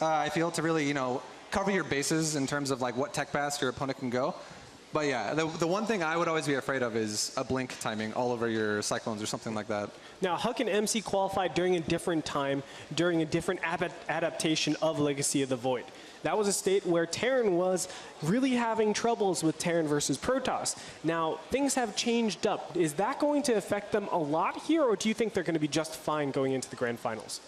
I feel, to really, cover your bases in terms of like what tech pass your opponent can go. But yeah, the one thing I would always be afraid of is a blink timing all over your Cyclones or something like that. Now, HUK and MC qualified during a different time, during a different adaptation of Legacy of the Void. That was a state where Terran was really having troubles with Terran versus Protoss. Now, things have changed up. Is that going to affect them a lot here, or do you think they're going to be just fine going into the Grand Finals?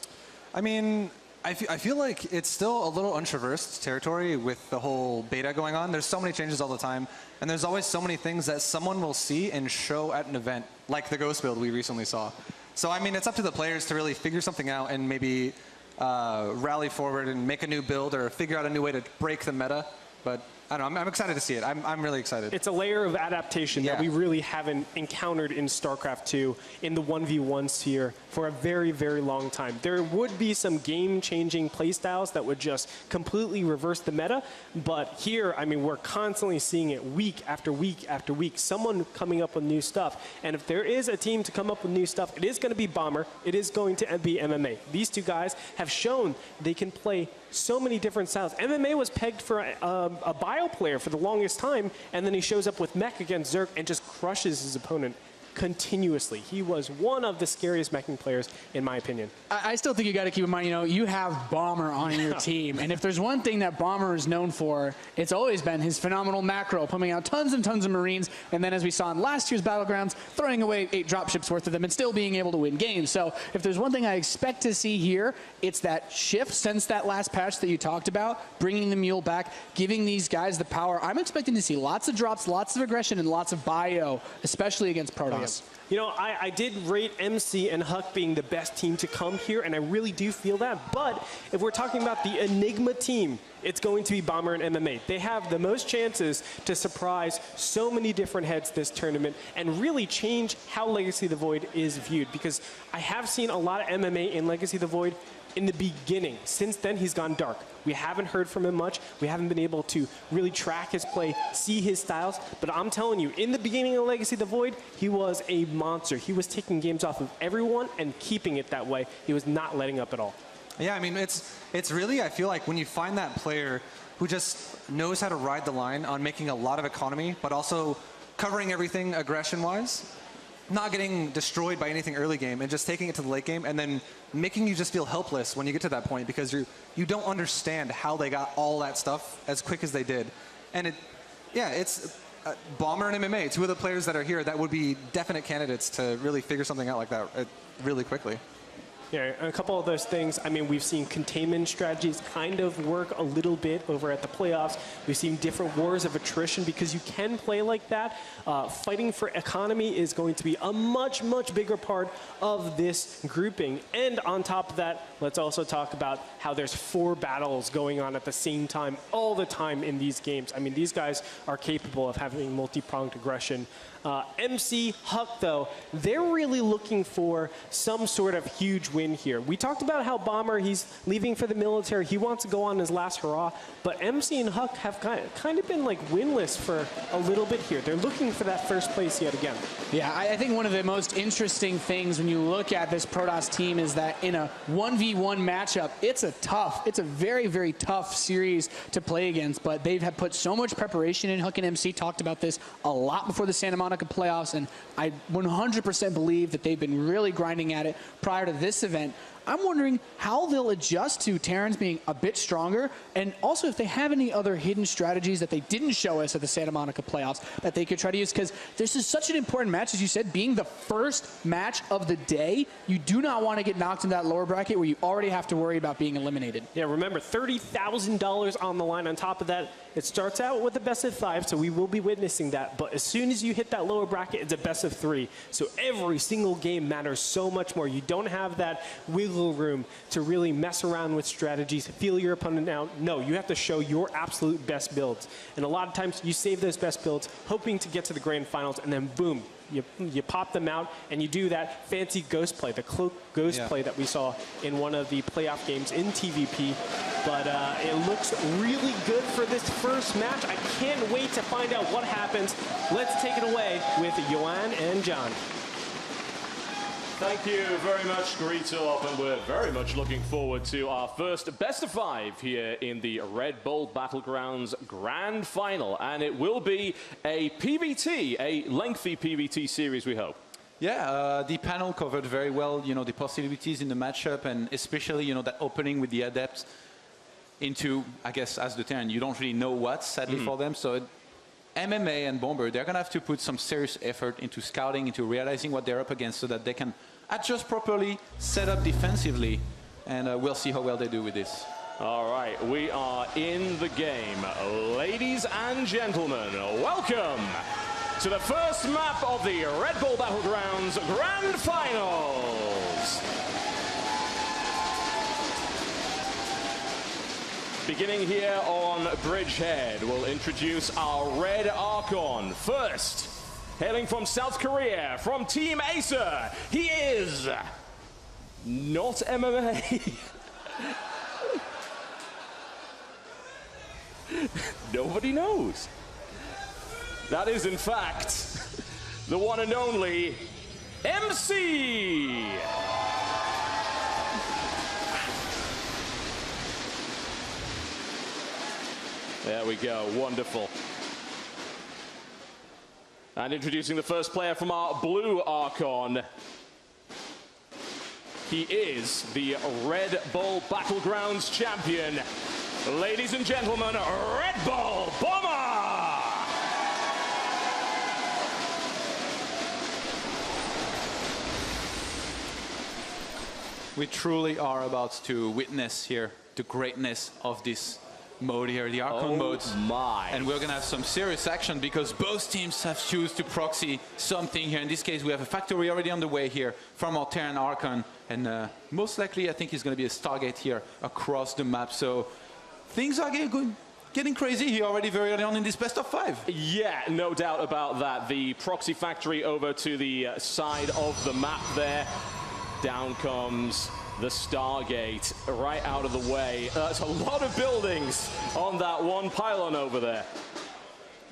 I mean, I feel like it's still a little untraversed territory with the whole beta going on. There's so many changes all the time, and there's always so many things that someone will see and show at an event, like the Ghost build we recently saw. So, I mean, it's up to the players to really figure something out and maybe rally forward and make a new build or figure out a new way to break the meta. But I don't know, I'm excited to see it. I'm really excited. It's a layer of adaptation that we really haven't encountered in StarCraft 2 in the 1v1 sphere for a very, very long time. There would be some game-changing playstyles that would just completely reverse the meta, but here, I mean, we're constantly seeing it week after week after week, someone coming up with new stuff. And if there is a team to come up with new stuff, it is going to be Bomber, it is going to be MMA. These two guys have shown they can play so many different styles. MMA was pegged for a bio player for the longest time, and then he shows up with mech against Zerg and just crushes his opponent continuously. He was one of the scariest meching players, in my opinion. I still think you got to keep in mind, you have Bomber on your team, and if there's one thing that Bomber is known for, it's always been his phenomenal macro, pumping out tons and tons of Marines, and then as we saw in last year's Battlegrounds, throwing away 8 dropships worth of them and still being able to win games. So if there's one thing I expect to see here, it's that shift since that last patch that you talked about, bringing the Mule back, giving these guys the power. I'm expecting to see lots of drops, lots of aggression, and lots of bio, especially against Protoss. I did rate MC and HUK being the best team to come here, and I really do feel that. But if we're talking about the Enigma team, it's going to be Bomber and MMA. They have the most chances to surprise so many different heads this tournament and really change how Legacy of the Void is viewed. Because I have seen a lot of MMA in Legacy of the Void in the beginning. Since then, he's gone dark. We haven't heard from him much. We haven't been able to really track his play, see his styles. But I'm telling you, in the beginning of Legacy of the Void, he was a monster. He was taking games off of everyone and keeping it that way. He was not letting up at all. Yeah, I mean, it's really, I feel like when you find that player who just knows how to ride the line on making a lot of economy, but also covering everything aggression-wise, not getting destroyed by anything early game and just taking it to the late game and then making you just feel helpless when you get to that point because you don't understand how they got all that stuff as quick as they did. And it's Bomber and MMA, two of the players that are here that would be definite candidates to really figure something out like that really quickly. Yeah, a couple of those things. I mean, we've seen containment strategies kind of work a little bit over at the playoffs. We've seen different wars of attrition because you can play like that. Fighting for economy is going to be a much, much bigger part of this grouping. And on top of that, let's also talk about how there's 4 battles going on at the same time, all the time in these games. I mean, these guys are capable of having multi-pronged aggression. MC, HUK, though, they're really looking for some sort of huge win here. We talked about how Bomber, he's leaving for the military. He wants to go on his last hurrah. But MC and HUK have kind of been like winless for a little bit here. They're looking for that first place yet again. Yeah, I think one of the most interesting things when you look at this Protoss team is that in a 1v1 matchup, it's a very, very tough series to play against. But they've put so much preparation in. HUK and MC talked about this a lot before the Santa Monica playoffs, and I 100% believe that they've been really grinding at it prior to this event. I'm wondering how they'll adjust to Terrans being a bit stronger, and also if they have any other hidden strategies that they didn't show us at the Santa Monica playoffs that they could try to use, because this is such an important match, as you said, being the first match of the day. You do not want to get knocked into that lower bracket where you already have to worry about being eliminated. Yeah, remember, $30,000 on the line. On top of that, it starts out with a best of 5, so we will be witnessing that. But as soon as you hit that lower bracket, it's a best of 3. So every single game matters so much more. You don't have that wiggle room to really mess around with strategies, feel your opponent out. No, you have to show your absolute best builds. And a lot of times you save those best builds, hoping to get to the grand finals, and then boom, you pop them out, and you do that fancy ghost play, the cloak ghost play that we saw in one of the playoff games in TVP. But it looks really good for this first match. I can't wait to find out what happens. Let's take it away with Yoann and John. Thank you very much, Greetup, and we're very much looking forward to our first best of 5 here in the Red Bull Battlegrounds Grand Final. And it will be a PVT, a lengthy PVT series, we hope. Yeah, the panel covered very well, you know, the possibilities in the matchup, and especially, you know, that opening with the Adepts into, I guess, as the Terran, you don't really know what, sadly, for them. So MMA and Bomber, they're going to have to put some serious effort into scouting, into realizing what they're up against so that they can adjust properly, set up defensively, and we'll see how well they do with this. All right, we are in the game. Ladies and gentlemen, welcome to the first map of the Red Bull Battlegrounds Grand Finals. Beginning here on Bridgehead, we'll introduce our Red Archon. First, hailing from South Korea, from Team Acer, he is not MMA. Nobody knows. That is, in fact, the one and only MC. There we go, wonderful. And introducing the first player from our blue Archon. He is the Red Bull Battlegrounds champion. Ladies and gentlemen, Red Bull Bomber! We truly are about to witness here the greatness of this mode here, the Archon mode. My. And we're going to have some serious action because both teams have chosen to proxy something here. In this case, we have a factory already on the way here from our Terran Archon. And most likely, I think it's going to be a Stargate here across the map. So things are getting crazy here already very early on in this best of 5. Yeah, no doubt about that. The proxy factory over to the side of the map there. Down comes the Stargate right out of the way. That's a lot of buildings on that one pylon over there.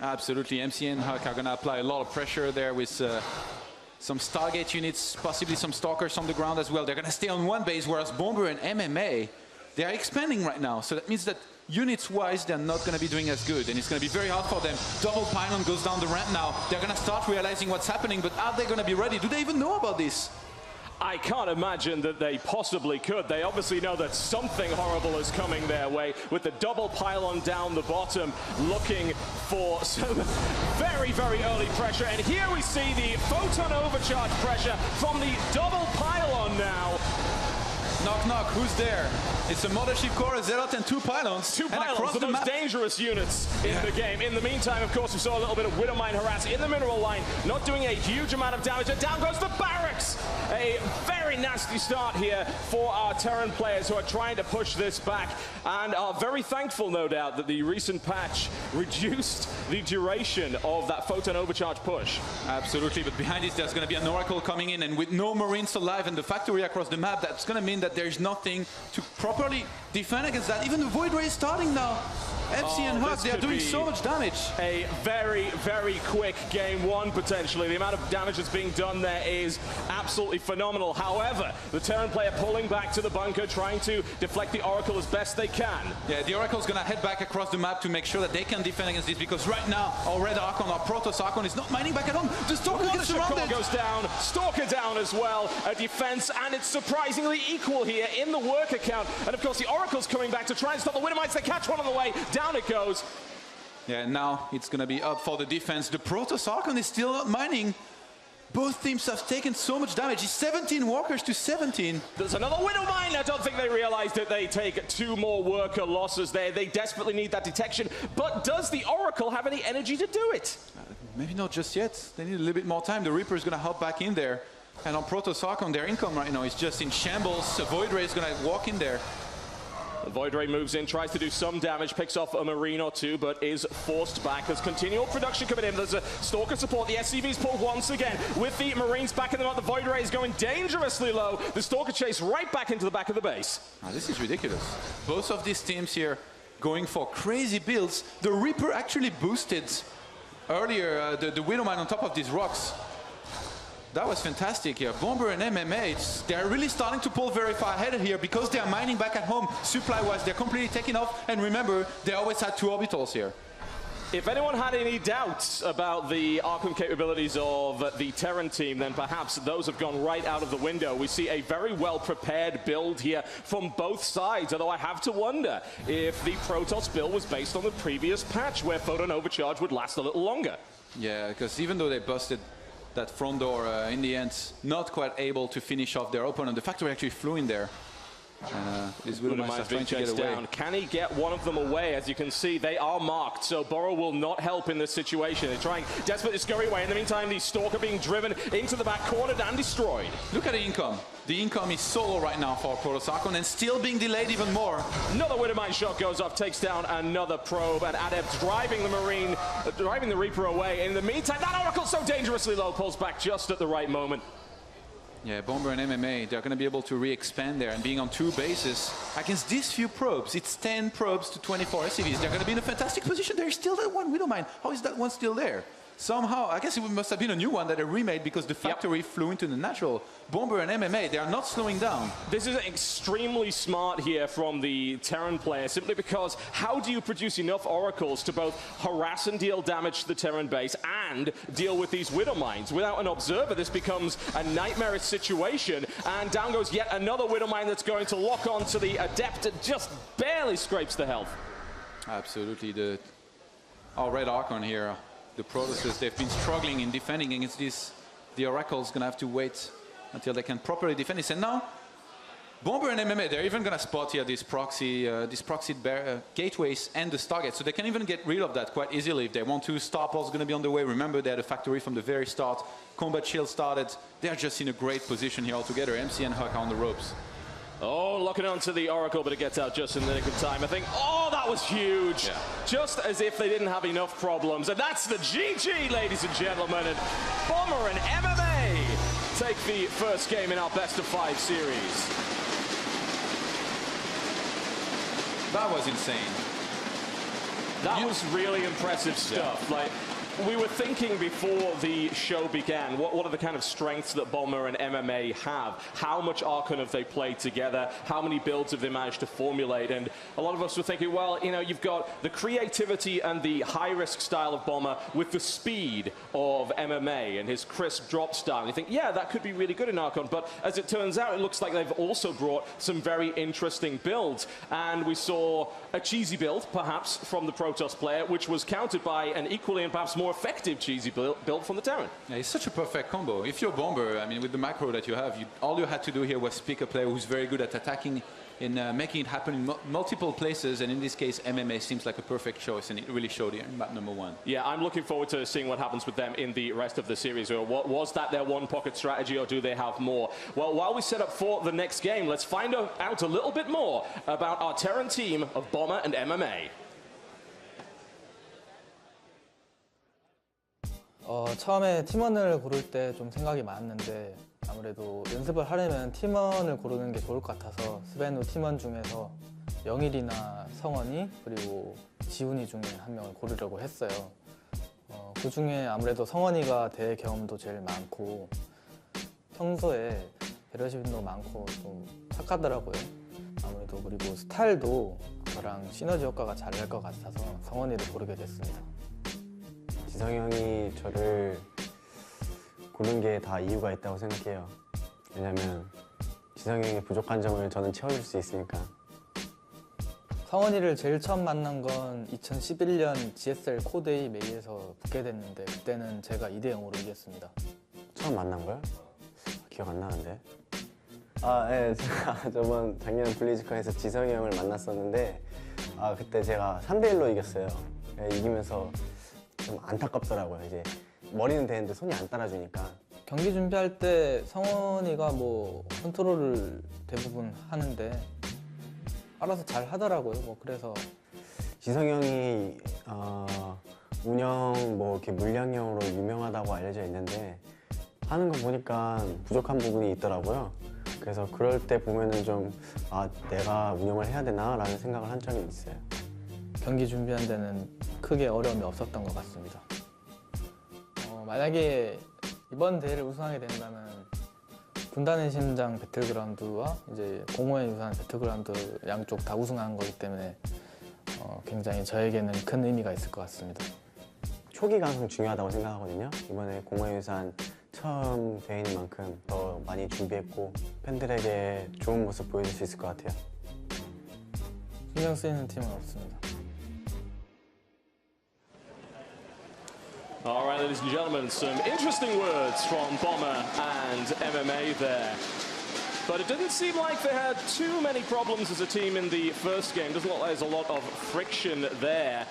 Absolutely. MC and HUK are going to apply a lot of pressure there with some Stargate units, possibly some Stalkers on the ground as well. They're going to stay on one base, whereas Bomber and MMA, they are expanding right now. So that means that units-wise, they're not going to be doing as good, and it's going to be very hard for them. Double pylon goes down the ramp now. They're going to start realizing what's happening, but are they going to be ready? Do they even know about this? I can't imagine that they possibly could. They obviously know that something horrible is coming their way with the double pylon down the bottom, looking for some very, very early pressure. And here we see the photon overcharge pressure from the double pylon now. Knock, knock, who's there? It's a Mothership Core, a Zealot, and 2 pylons. 2 pylons, the most dangerous units in the game. In the meantime, of course, we saw a little bit of Widowmine harass in the mineral line, not doing a huge amount of damage. And down goes the barracks. A very nasty start here for our Terran players who are trying to push this back and are very thankful, no doubt, that the recent patch reduced the duration of that photon overcharge push. Absolutely, but behind it, there's going to be an Oracle coming in, and with no Marines alive and the factory across the map, that's going to mean that there's nothing to properly defend against that. Even the Void Ray is starting now. MC and HUK, they are doing so much damage. A very, very quick game 1, potentially. The amount of damage that's being done there is absolutely phenomenal. However, the Terran player pulling back to the bunker, trying to deflect the Oracle as best they can. Yeah, the Oracle's going to head back across the map to make sure that they can defend against this, because right now, our Red Archon, our Protoss Archon, is not mining back at home. The Stalker gets surrounded. Goes down, Stalker down as well. A defense, and it's surprisingly equal here in the worker count. And of course, the Oracle's coming back to try and stop the Widowmites. They catch one on the way. Down it goes. Yeah, now it's going to be up for the defense. The Protoss Archon is still not mining. Both teams have taken so much damage. It's 17 walkers to 17. There's another Widowmine. I don't think they realized that they take 2 more worker losses there. They desperately need that detection. But does the Oracle have any energy to do it? Maybe not just yet. They need a little bit more time. The Reaper is going to hop back in there. And on Protoss Archon, their income right now is just in shambles. A Void Ray is going to walk in there. The Void Ray moves in, tries to do some damage, picks off a Marine or 2, but is forced back. There's continual production coming in. There's a Stalker support. The SCV's pulled once again. With the Marines backing them up, the Void Ray is going dangerously low. The Stalker chase right back into the back of the base. Oh, this is ridiculous. Both of these teams here going for crazy builds. The Reaper actually boosted earlier the Widowmine on top of these rocks. That was fantastic here. Bomber and MMA, they're really starting to pull very far ahead here because they're mining back at home. Supply-wise, they're completely taking off. And remember, they always had 2 orbitals here. If anyone had any doubts about the Arkham capabilities of the Terran team, then perhaps those have gone right out of the window. We see a very well-prepared build here from both sides, although I have to wonder if the Protoss build was based on the previous patch where Photon Overcharge would last a little longer. Yeah, because even though they busted that front door, in the end, not quite able to finish off their opponent. The factory actually flew in there. Is Widowmines trying to get away. Down. Can he get one of them away? As you can see, they are marked, so Burrow will not help in this situation. They're trying desperately to scurry away. In the meantime, the Stalker being driven into the back, cornered and destroyed. Look at the income. The income is solo right now for Protoss Archon and still being delayed even more. Another Widowmine shot goes off, takes down another probe, and Adept driving the Marine, driving the Reaper away. In the meantime, that Oracle so dangerously low pulls back just at the right moment. Yeah, Bomber and MMA, they're going to be able to re-expand there and being on 2 bases against these few probes. It's 10 probes to 24 SCVs. They're going to be in a fantastic position. There's still that one Widowmine. How is that one still there? Somehow, I guess it must have been a new one that they remade because the factory flew into the natural. Bomber and MMA, they are not slowing down. This is extremely smart here from the Terran player, simply because how do you produce enough oracles to both harass and deal damage to the Terran base and deal with these Widowmines? Without an observer, this becomes a nightmarish situation, and down goes yet another Widowmine that's going to lock on to the Adept. It just barely scrapes the health. Absolutely. Our Red Archon here. The Protosses, they've been struggling in defending against this. The Oracle's gonna have to wait until they can properly defend this. And now, Bomber and MMA, they're even gonna spot here these proxy gateways and the Stargate, so they can even get rid of that quite easily if they want to. Starport's gonna be on the way. Remember, they had a factory from the very start. Combat Shield started. They're just in a great position here altogether. MC and HUK on the ropes. Oh, locking onto the Oracle, but it gets out just in the nick of time. I think, oh, that was huge. Yeah. Just as if they didn't have enough problems. And that's the GG, ladies and gentlemen. And Bomber and MMA take the first game in our best-of-5 series. That was insane. That was really impressive stuff. Yeah. Like, we were thinking before the show began, what are the kind of strengths that Bomber and MMA have? How much Archon have they played together? How many builds have they managed to formulate? And a lot of us were thinking, well, you know, you've got the creativity and the high-risk style of Bomber with the speed of MMA and his crisp drop style. And you think, yeah, that could be really good in Archon. But as it turns out, it looks like they've also brought some very interesting builds. And we saw a cheesy build, perhaps, from the Protoss player, which was countered by an equally and perhaps more effective cheesy build from the Terran. Yeah, it's such a perfect combo. If you're Bomber, I mean, with the macro that you have, all you had to do here was pick a player who's very good at attacking and making it happen in multiple places, and in this case, MMA seems like a perfect choice, and it really showed here in map number 1. Yeah, I'm looking forward to seeing what happens with them in the rest of the series. Or was that their one-pocket strategy, or do they have more? Well, while we set up for the next game, let's find out a little bit more about our Terran team of Bomber and MMA. 처음에 팀원을 고를 때 좀 생각이 많았는데 아무래도 연습을 하려면 팀원을 고르는 게 좋을 것 같아서 스벤우 팀원 중에서 영일이나 성원이 그리고 지훈이 중에 한 명을 고르려고 했어요. 그 중에 아무래도 성원이가 대회 경험도 제일 많고 평소에 배려심도 많고 좀 착하더라고요. 아무래도 그리고 스타일도 저랑 시너지 효과가 잘 날 것 같아서 성원이를 고르게 됐습니다. 지성이 형이 저를 고른 게 다 이유가 있다고 생각해요. 왜냐면 지성이 형의 부족한 점을 저는 채워줄 수 있으니까. 성원이를 제일 처음 만난 건 2011년 GSL 코데이 메이에서 붙게 됐는데 그때는 제가 2대0으로 이겼습니다. 처음 만난 거야? 기억 안 나는데. 네, 제가 저번 작년 블리즈컨에서 지성이 형을 만났었는데 그때 제가 3대1로 이겼어요. 이기면서 좀 안타깝더라고요. 이제 머리는 되는데 손이 안 따라주니까. 경기 준비할 때 성원이가 뭐 컨트롤을 대부분 하는데 알아서 잘 하더라고요. 그래서 지성이 형이 운영 이렇게 물량형으로 유명하다고 알려져 있는데 하는 거 보니까 부족한 부분이 있더라고요. 그래서 그럴 때 보면은 좀 내가 운영을 해야 되나라는 생각을 한 적이 있어요. 경기 준비한 데는 크게 어려움이 없었던 것 같습니다. 만약에 이번 대회를 우승하게 된다면 군단의 심장 배틀그라운드와 이제 공허의 유산 배틀그라운드 양쪽 다 우승한 거기 때문에 굉장히 저에게는 큰 의미가 있을 것 같습니다. 초기가 항상 중요하다고 생각하거든요. 이번에 공허의 유산 처음 대회인 만큼 더 많이 준비했고 팬들에게 좋은 모습 보여줄 수 있을 것 같아요. 신경 쓰이는 팀은 없습니다. All right, ladies and gentlemen, some interesting words from Bomber and MMA there. But it didn't seem like they had too many problems as a team in the first game. Doesn't look like there's a lot of friction there.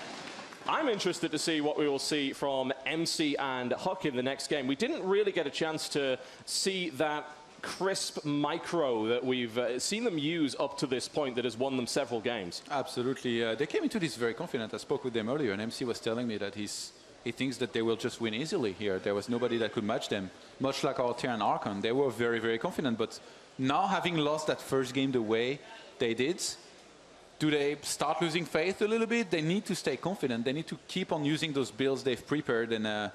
I'm interested to see what we will see from MC and HUK in the next game. We didn't really get a chance to see that crisp micro that we've seen them use up to this point that has won them several games. Absolutely. They came into this very confident. I spoke with them earlier, and MC was telling me that he thinks that they will just win easily here. There was nobody that could match them. Much like our Terran Archon, they were very, very confident. But now, having lost that first game the way they did, do they start losing faith a little bit? They need to stay confident. They need to keep on using those builds they've prepared. And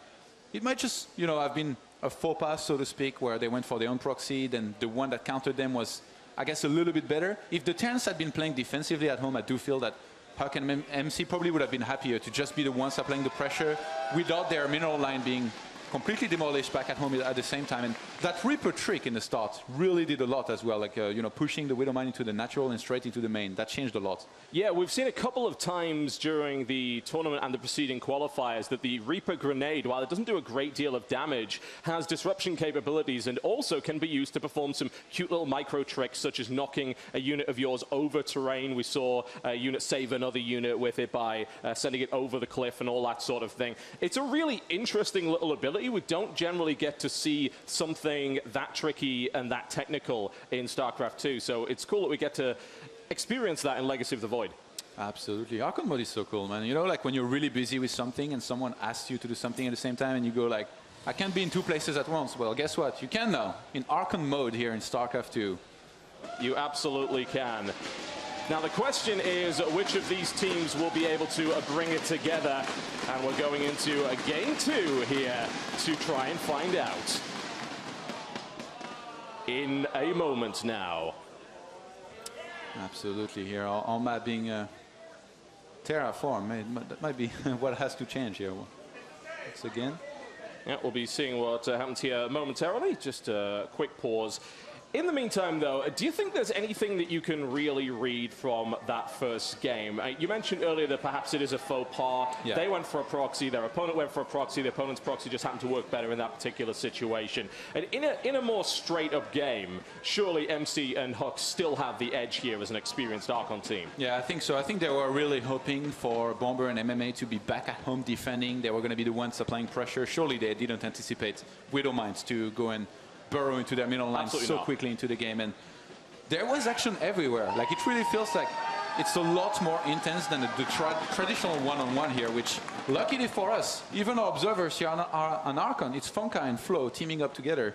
it might just, have been a faux pas, so to speak, where they went for their own proxy. Then the one that countered them was, I guess, a little bit better. If the Terrans had been playing defensively at home, I do feel that HUK and MC probably would have been happier to just be the ones applying the pressure without their mineral line being completely demolished back at home at the same time. And that Reaper trick in the start really did a lot as well, like, pushing the Widow Mine into the natural and straight into the main. That changed a lot. Yeah, we've seen a couple of times during the tournament and the preceding qualifiers that the Reaper grenade, while it doesn't do a great deal of damage, has disruption capabilities and also can be used to perform some cute little micro tricks, such as knocking a unit of yours over terrain. We saw a unit save another unit with it by sending it over the cliff and all that sort of thing. It's a really interesting little ability. We don't generally get to see something that tricky and that technical in StarCraft 2, so it's cool that we get to experience that in Legacy of the Void. Absolutely. Archon mode is so cool, man. Like when you're really busy with something and someone asks you to do something at the same time and you go like, I can't be in two places at once. Well, guess what? You can now. In Archon mode here in StarCraft 2. You absolutely can. Now the question is which of these teams will be able to bring it together, and we're going into a game 2 here to try and find out. In a moment now. Absolutely here, all map being terraform. That might be what has to change here. Once again. Yeah, we'll be seeing what happens here momentarily. Just a quick pause. In the meantime, though, do you think there's anything that you can really read from that first game? You mentioned earlier that perhaps it is a faux pas. Yeah. They went for a proxy, their opponent went for a proxy, the opponent's proxy just happened to work better in that particular situation. And in a more straight-up game, surely MC and HUK still have the edge here as an experienced Archon team. Yeah, I think so. I think they were really hoping for Bomber and MMA to be back at home defending. They were going to be the ones applying pressure. Surely they didn't anticipate Widow Mines to go and burrow into their middle line so quickly into the game, and there was action everywhere. Like, it really feels like it's a lot more intense than the traditional one-on-one here, which, luckily for us, even our observers here are on Archon, it's Funka and Flo teaming up together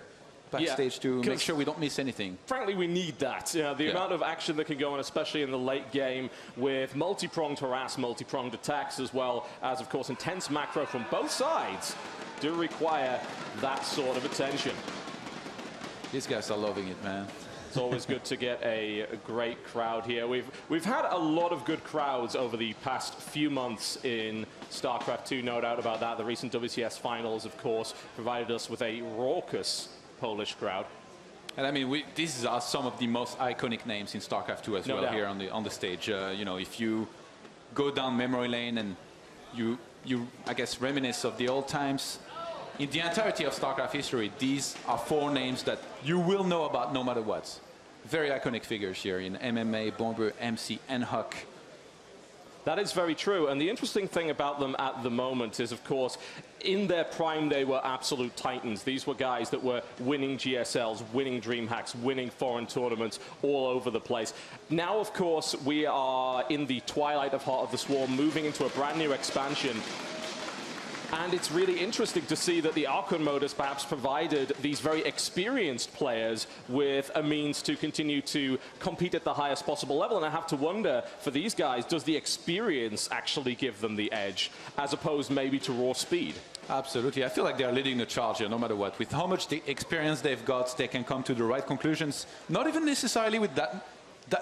backstage to make sure we don't miss anything. Frankly, we need that. The amount of action that can go on, especially in the late game, with multi-pronged harass, multi-pronged attacks, as well as, of course, intense macro from both sides, do require that sort of attention. These guys are loving it, man. It's always good to get a great crowd here. We've had a lot of good crowds over the past few months in StarCraft 2, no doubt about that. The recent WCS finals, of course, provided us with a raucous Polish crowd. And I mean, these are some of the most iconic names in StarCraft 2 as well here on the stage. If you go down memory lane and you I guess reminisce of the old times. In the entirety of StarCraft history, these are 4 names that you will know about no matter what. Very iconic figures here in MMA, Bomber, MC, and HUK. That is very true, and the interesting thing about them at the moment is, of course, in their prime, they were absolute titans. These were guys that were winning GSLs, winning DreamHacks, winning foreign tournaments all over the place. Now, of course, we are in the twilight of Heart of the Swarm, moving into a brand new expansion. And it's really interesting to see that the Archon mode has perhaps provided these very experienced players with a means to continue to compete at the highest possible level. And I have to wonder, for these guys, does the experience actually give them the edge, as opposed maybe to raw speed? Absolutely. I feel like they're leading the charge here, no matter what. With how much the experience they've got, they can come to the right conclusions. Not even necessarily with that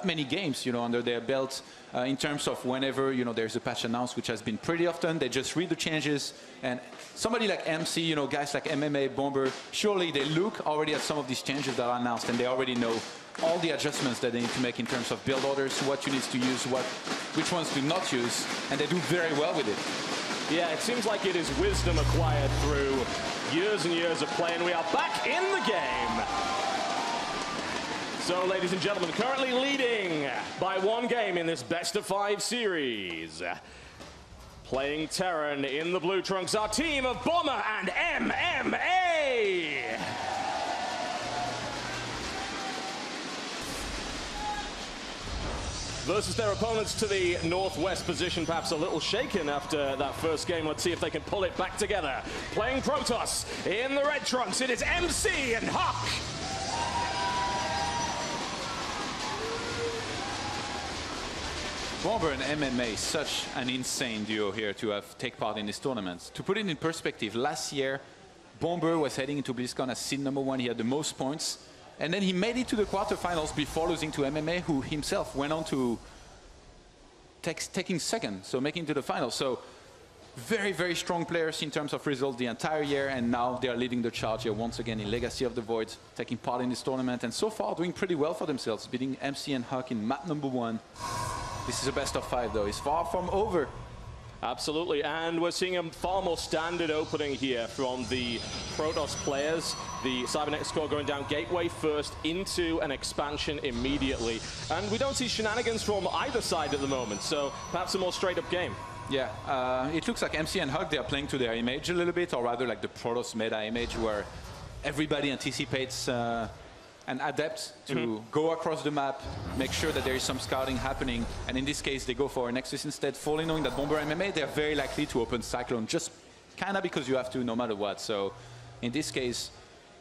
many games, under their belt. In terms of whenever, there's a patch announced, which has been pretty often, they just read the changes. And somebody like MC, guys like MMA, Bomber, surely they look already at some of these changes that are announced, and they already know all the adjustments that they need to make in terms of build orders, what you need to use, which ones to not use, and they do very well with it. Yeah, it seems like it is wisdom acquired through years and years of play, and we are back in the game. So, ladies and gentlemen, currently leading by 1 game in this best-of-5 series. Playing Terran in the blue trunks, our team of Bomber and MMA. Versus their opponents to the northwest position, perhaps a little shaken after that first game. Let's see if they can pull it back together. Playing Protoss in the red trunks, it is MC and HUK. Bomber and MMA, such an insane duo here to take part in this tournament. To put it in perspective, last year, Bomber was heading into BlizzCon as seed #1. He had the most points. And then he made it to the quarterfinals before losing to MMA, who himself went on to taking second, so making it to the finals. So very, very strong players in terms of results the entire year, and now they are leading the charge here once again in Legacy of the Void, taking part in this tournament, and so far doing pretty well for themselves, beating MC and HUK in map #1. This is a best-of-5, though. It's far from over. Absolutely, and we're seeing a far more standard opening here from the Protoss players. The Cybernetics score going down gateway first into an expansion immediately. And we don't see shenanigans from either side at the moment, so perhaps a more straight-up game. Yeah, it looks like MC and HUK, they are playing to their image a little bit, or rather like the Protoss meta image, where everybody anticipates an adept to go across the map, make sure that there is some scouting happening, and in this case they go for a Nexus instead, fully knowing that Bomber MMA, they're very likely to open Cyclone, just kind of because you have to no matter what. So in this case,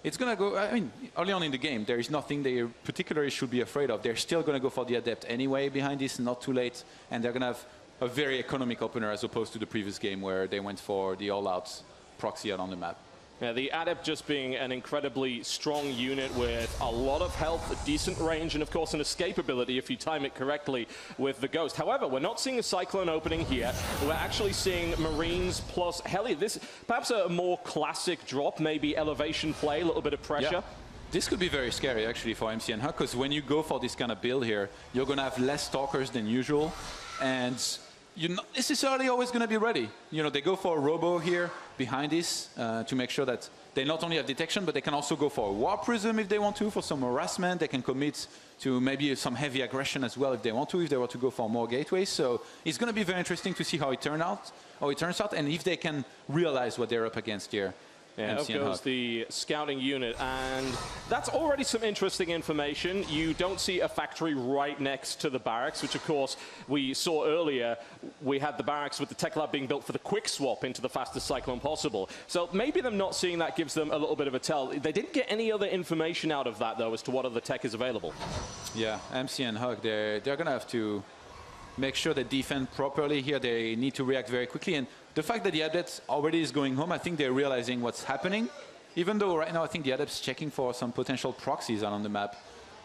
it's going to go, I mean, early on in the game, there is nothing they particularly should be afraid of. They're still going to go for the adept anyway behind this, not too late, and they're going to have a very economic opener as opposed to the previous game where they went for the all-out proxy out on the map. Yeah, the Adept just being an incredibly strong unit with a lot of health, a decent range, and of course an escapability if you time it correctly with the Ghost. However, we're not seeing a Cyclone opening here. We're actually seeing Marines plus Heli. This perhaps a more classic drop, maybe elevation play, a little bit of pressure. Yeah. This could be very scary actually for MC and HUK, because when you go for this kind of build here, you're going to have less stalkers than usual, and you're not necessarily always going to be ready. You know, they go for a robo here behind this to make sure that they not only have detection, but they can also go for a War Prism if they want to, for some harassment. They can commit to maybe some heavy aggression as well if they want to, if they were to go for more gateways. So it's going to be very interesting to see how it turns out, and if they can realize what they're up against here. Yeah, up goes the scouting unit, and that's already some interesting information. You don't see a factory right next to the barracks, which of course we saw earlier. We had the barracks with the tech lab being built for the quick swap into the fastest Cyclone possible. So maybe them not seeing that gives them a little bit of a tell. They didn't get any other information out of that, though, as to what other tech is available. Yeah, MC and HUK, they're going to have to make sure they defend properly here. They need to react very quickly, and the fact that the Adept already is going home, I think they're realizing what's happening, even though right now I think the Adept's checking for some potential proxies out on the map.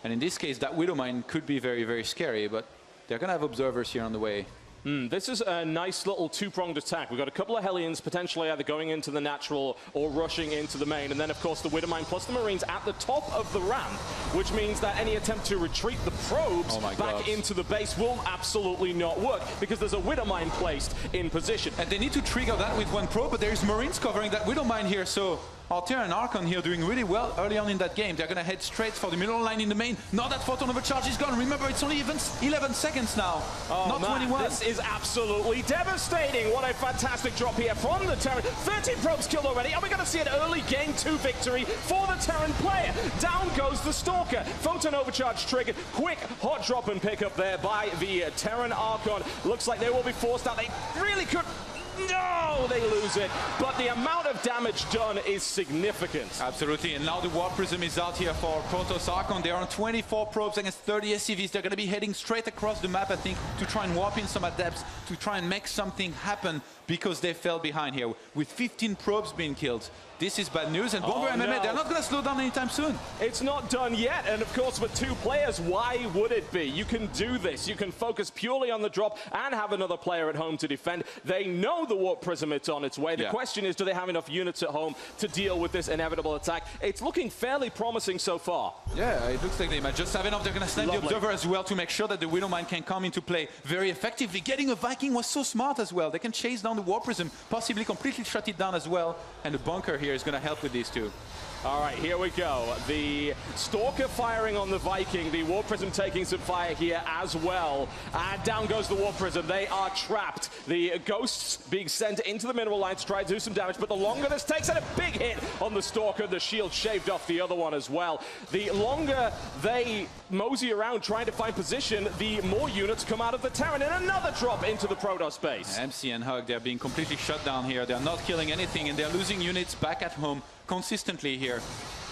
And in this case, that Widow Mine could be very, very scary, but they're going to have observers here on the way. This is a nice little two-pronged attack. We've got a couple of Hellions potentially either going into the natural or rushing into the main. And then, of course, the Widow Mine plus the Marines at the top of the ramp, which means that any attempt to retreat the probes back into the base will absolutely not work because there's a Widow Mine placed in position. And they need to trigger that with one probe, but there's Marines covering that Widow Mine here, so Altair and Archon here doing really well early on in that game. They're going to head straight for the middle line in the main. Now that photon overcharge is gone. Remember, it's only 11 seconds now, not 21. This is absolutely devastating. What a fantastic drop here from the Terran. 13 probes killed already, and we're going to see an early game 2 victory for the Terran player. Down goes the Stalker. Photon overcharge triggered. Quick hot drop and pick up there by the Terran Archon. Looks like they will be forced out. They really could No, they lose it. But the amount of damage done is significant. Absolutely, and now the Warp Prism is out here for Protoss Archon. They're on 24 probes against 30 SCVs. They're going to be heading straight across the map, I think, to try and warp in some adepts, to try and make something happen, because they fell behind here. With 15 probes being killed, this is bad news, and Bomber MMA, they're not going to slow down anytime soon. It's not done yet, and of course with 2 players, why would it be? You can do this. You can focus purely on the drop and have another player at home to defend. They know the Warp Prism, it's on its way. The question is, do they have enough units at home to deal with this inevitable attack? It's looking fairly promising so far. Yeah, it looks like they might just have enough. They're going to snipe the Observer as well to make sure that the Widowmine can come into play very effectively. Getting a Viking was so smart as well. They can chase down the Warp Prism, possibly completely shut it down as well, and the bunker here is going to help with these two. All right, here we go. The Stalker firing on the Viking, the Warp Prism taking some fire here as well. And down goes the Warp Prism. They are trapped. The Ghosts being sent into the mineral line to try to do some damage, but the longer this takes, and a big hit on the Stalker. The shield shaved off the other one as well. The longer they mosey around trying to find position, the more units come out of the Terran, and another drop into the Protoss base. MC and HUK, they're being completely shut down here. They're not killing anything, and they're losing units back at home consistently here.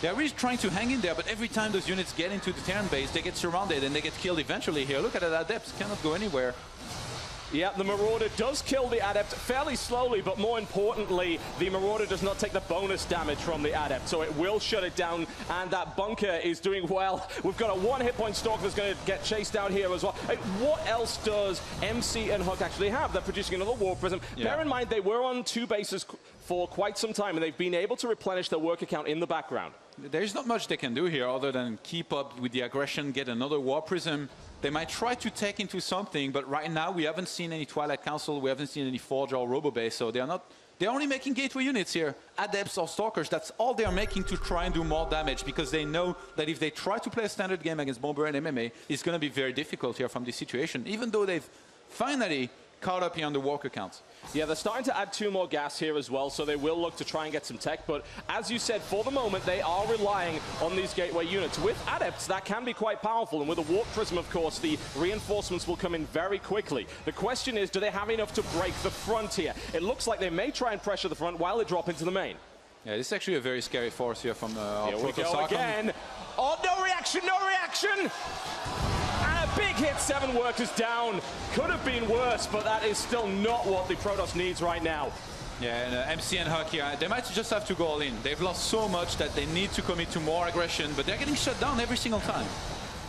They're really trying to hang in there, but every time those units get into the Terran base, they get surrounded and they get killed eventually here. Look at that, Adepts cannot go anywhere. Yeah, the Marauder does kill the Adept fairly slowly, but more importantly, the Marauder does not take the bonus damage from the Adept, so it will shut it down, and that bunker is doing well. We've got a 1 hit point Stalker that's going to get chased out here as well. What else does MC and HUK actually have? They're producing another Warp Prism. Yeah. Bear in mind, they were on 2 bases for quite some time, and they've been able to replenish their worker count in the background. There's not much they can do here other than keep up with the aggression, get another Warp Prism. They might try to take into something, but right now we haven't seen any Twilight Council, we haven't seen any Forge or Robobase, so they're only making gateway units here, Adepts or Stalkers. That's all they're making to try and do more damage, because they know that if they try to play a standard game against Bomber and MMA, it's going to be very difficult here from this situation, even though they've finally caught up here on the walker count. Yeah, they're starting to add 2 more gas here as well, so they will look to try and get some tech. But as you said, for the moment, they are relying on these gateway units. With Adepts, that can be quite powerful. And with a Warp Prism, of course, the reinforcements will come in very quickly. The question is, do they have enough to break the front here? It looks like they may try and pressure the front while they drop into the main. Yeah, this is actually a very scary force here from Here we go again. Oh, no reaction, no reaction! And a big hit, 7 workers down. Could have been worse, but that is still not what the Protoss needs right now. Yeah, and MC and HUK here, they might just have to go all in. They've lost so much that they need to commit to more aggression, but they're getting shut down every single time.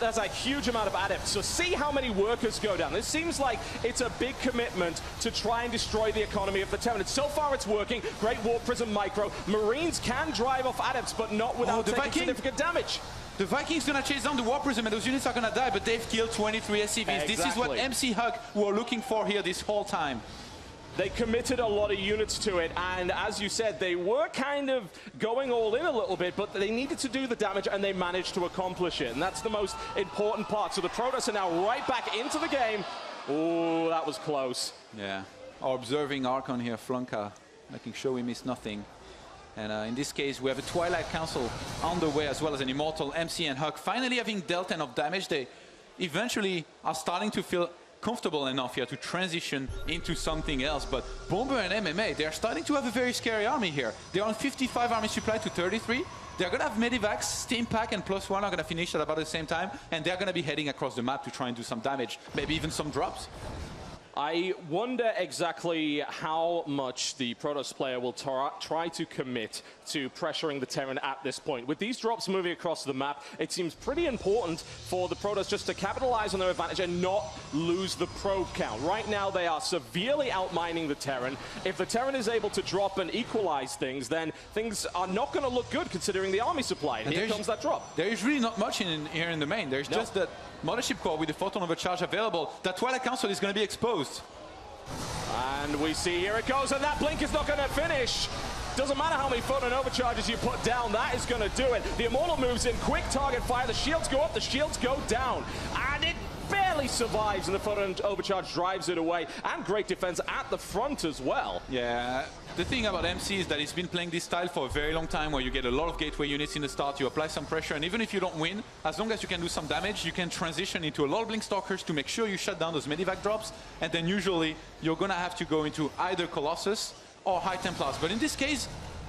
There's a huge amount of Adepts, so see how many workers go down. This seems like it's a big commitment to try and destroy the economy of the Terran. So far it's working. Great Warp Prism micro. Marines can drive off Adepts, but not without taking significant damage. The Vikings gonna chase down the Warp Prism, and those units are gonna die, but they've killed 23 SCVs. Exactly. This is what MC HUK were looking for here this whole time. They committed a lot of units to it, and as you said, they were kind of going all in a little bit, but they needed to do the damage, and they managed to accomplish it, and that's the most important part. So the Protoss are now right back into the game. Oh, that was close. Yeah, our observing Archon here, Flunka, making sure we miss nothing. And in this case, we have a Twilight Council on the way, as well as an Immortal MC and HUK. Finally having dealt enough damage, they eventually are starting to feel comfortable enough here to transition into something else. But Bomber and MMA, they're starting to have a very scary army here. They're on 55 army supply to 33. They're going to have Medivacs, Steam Pack, and +1 are going to finish at about the same time. And they're going to be heading across the map to try and do some damage, maybe even some drops. I wonder exactly how much the Protoss player will try to commit to pressuring the Terran at this point. With these drops moving across the map, it seems pretty important for the Protoss just to capitalize on their advantage and not lose the probe count. Right now, they are severely outmining the Terran. If the Terran is able to drop and equalize things, then things are not going to look good considering the army supply. And here comes that drop. There is really not much here in the main. There's just that Mothership Core with the Photon Overcharge available. That Twilight Council is going to be exposed. And we see here it goes, and that blink is not going to finish. Doesn't matter how many Photon Overcharges you put down, that is going to do it. The Immortal moves in, quick target fire, the shields go up, the shields go down. And it barely barely survives, and the photon overcharge drives it away. And great defense at the front as well. Yeah, the thing about MC is that he's been playing this style for a very long time, where you get a lot of gateway units in the start, you apply some pressure, and even if you don't win, as long as you can do some damage, you can transition into a lot of Blink Stalkers to make sure you shut down those Medivac drops, and then usually you're gonna have to go into either Colossus or High Templars. But in this case,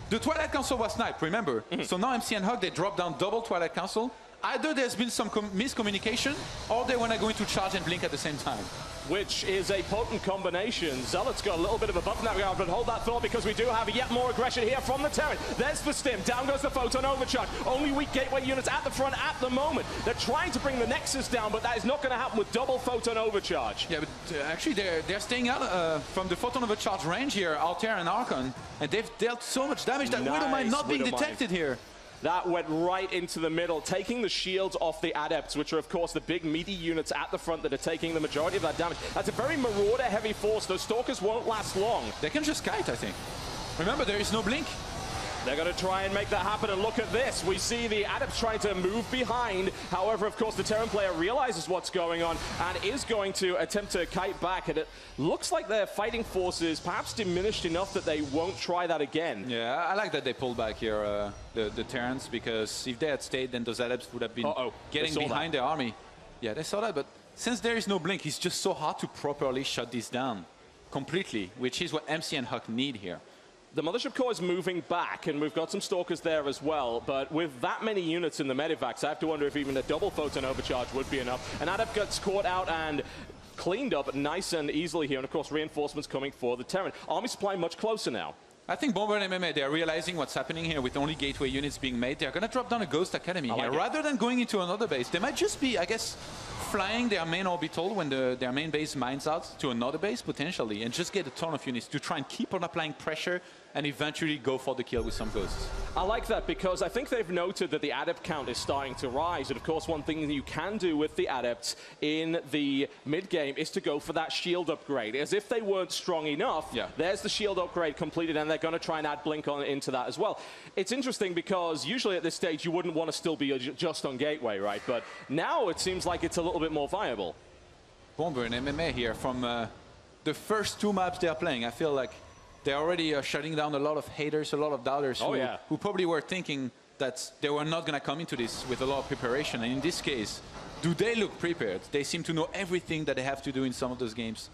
the Twilight Council was sniped, remember? So now MC and HUK, they drop down double Twilight Council. Either there's been some miscommunication, or they want to go into charge and blink at the same time. Which is a potent combination. Zealot's got a little bit of a bump in that regard, but hold that thought because we do have yet more aggression here from the Terran. There's the stim. Down goes the photon overcharge. Only weak gateway units at the front at the moment. They're trying to bring the Nexus down, but that is not going to happen with double photon overcharge. Yeah, but actually they're staying out from the photon overcharge range here, Altair and Archon, and they've dealt so much damage that Nice Widowmine not being Widowmine. detected here. That went right into the middle, taking the shields off the Adepts, which are, of course, the big meaty units at the front that are taking the majority of that damage. That's a very Marauder-heavy force. Those Stalkers won't last long. They can just kite, I think. Remember, there is no blink. They're going to try and make that happen, and look at this. We see the Adepts trying to move behind. However, of course, the Terran player realizes what's going on and is going to attempt to kite back. And it looks like their fighting forces perhaps diminished enough that they won't try that again. Yeah, I like that they pulled back here, the Terrans, because if they had stayed, then those Adepts would have been getting behind their army. Yeah, they saw that, but since there is no blink, it's just so hard to properly shut this down completely, which is what MC and HUK need here. The Mothership Core is moving back, and we've got some Stalkers there as well, but with that many units in the Medivacs, I have to wonder if even a double photon overcharge would be enough. An Adept gets caught out and cleaned up nice and easily here, and of course reinforcements coming for the Terran. Army supply much closer now. I think Bomber and MMA, they're realizing what's happening here with only gateway units being made. They're going to drop down a Ghost Academy here. Rather than going into another base, they might just be, I guess, flying their main orbital when their main base mines out to another base, potentially, and just get a ton of units to try and keep on applying pressure and eventually go for the kill with some Ghosts. I like that because I think they've noted that the Adept count is starting to rise. And of course, one thing that you can do with the Adepts in the mid-game is to go for that shield upgrade. As if they weren't strong enough, there's the shield upgrade completed, and they're going to try and add Blink on into that as well. It's interesting because usually at this stage, you wouldn't want to still be just on Gateway, right? But now it seems like it's a little bit more viable. Bomber and MMA here from the first two maps they're playing. I feel like they're already shutting down a lot of haters, a lot of doubters who probably were thinking that they were not going to come into this with a lot of preparation. And in this case, do they look prepared? They seem to know everything that they have to do in some of those games.